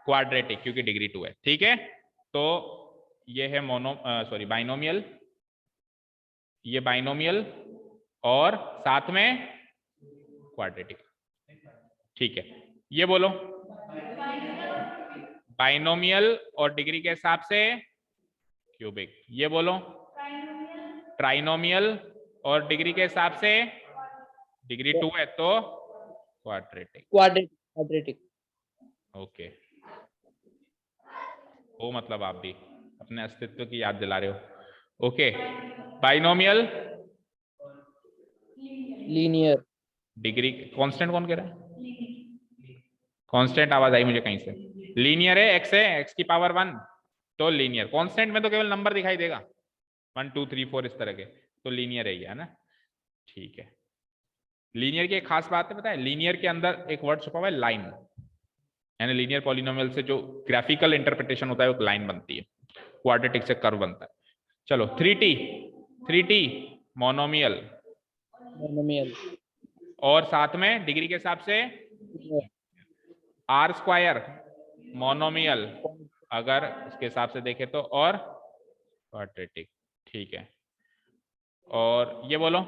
क्वाड्रेटिक, क्योंकि डिग्री 2 है। ठीक है, तो ये है बाइनोमियल, ये बाइनोमियल और साथ में क्वाड्रेटिक। ठीक है, ये बोलो बाइनोमियल और डिग्री के हिसाब से क्यूबिक, ये बोलो ट्राइनोमियल और डिग्री के हिसाब से डिग्री 2 है तो क्वाड्रेटिक। ओके, वो मतलब आप भी अपने अस्तित्व की याद दिला रहे हो। Okay, binomial linear, degree constant कौन कह रहा है? कांस्टेंट आवाज आई मुझे कहीं से। लीनियर है, x है, x की पावर 1, तो लीनियर। कांस्टेंट में तो केवल नंबर दिखाई देगा 1 2 3 4 इस तरह के, तो लीनियर है ना। ठीक है, लीनियर की एक खास बात है पता है, लीनियर के अंदर एक वर्ड छुपा हुआ है लाइन, यानी लीनियर पॉलिनोमियल से जो ग्राफिकल इंटरप्रिटेशन होता है वो लाइन बनती है, क्वाड्रेटिक से कर्व बनता है। चलो 3t मोनोमियल और साथ में डिग्री के हिसाब से r² मोनोमियल अगर इसके हिसाब से देखें तो, और क्वाड्रेटिक। ठीक है, और ये बोलो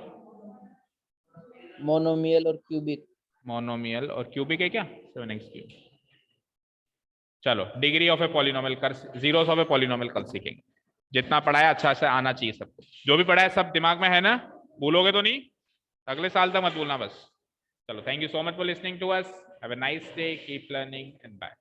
मोनोमियल और क्यूबिक, मोनोमियल और क्यूबिक है क्या? 7x3। चलो डिग्री ऑफ ए पॉलिनोमियल कर, जीरोस ऑफ ए पॉलिनोमियल कल सीखेंगे। जितना पढ़ा है अच्छा से आना चाहिए सबको, जो भी पढ़ा है सब दिमाग में है ना, भूलोगे तो नहीं, अगले साल तक मत भूलना बस। चलो, thank you so much for listening to us, have a nice day, keep learning and bye.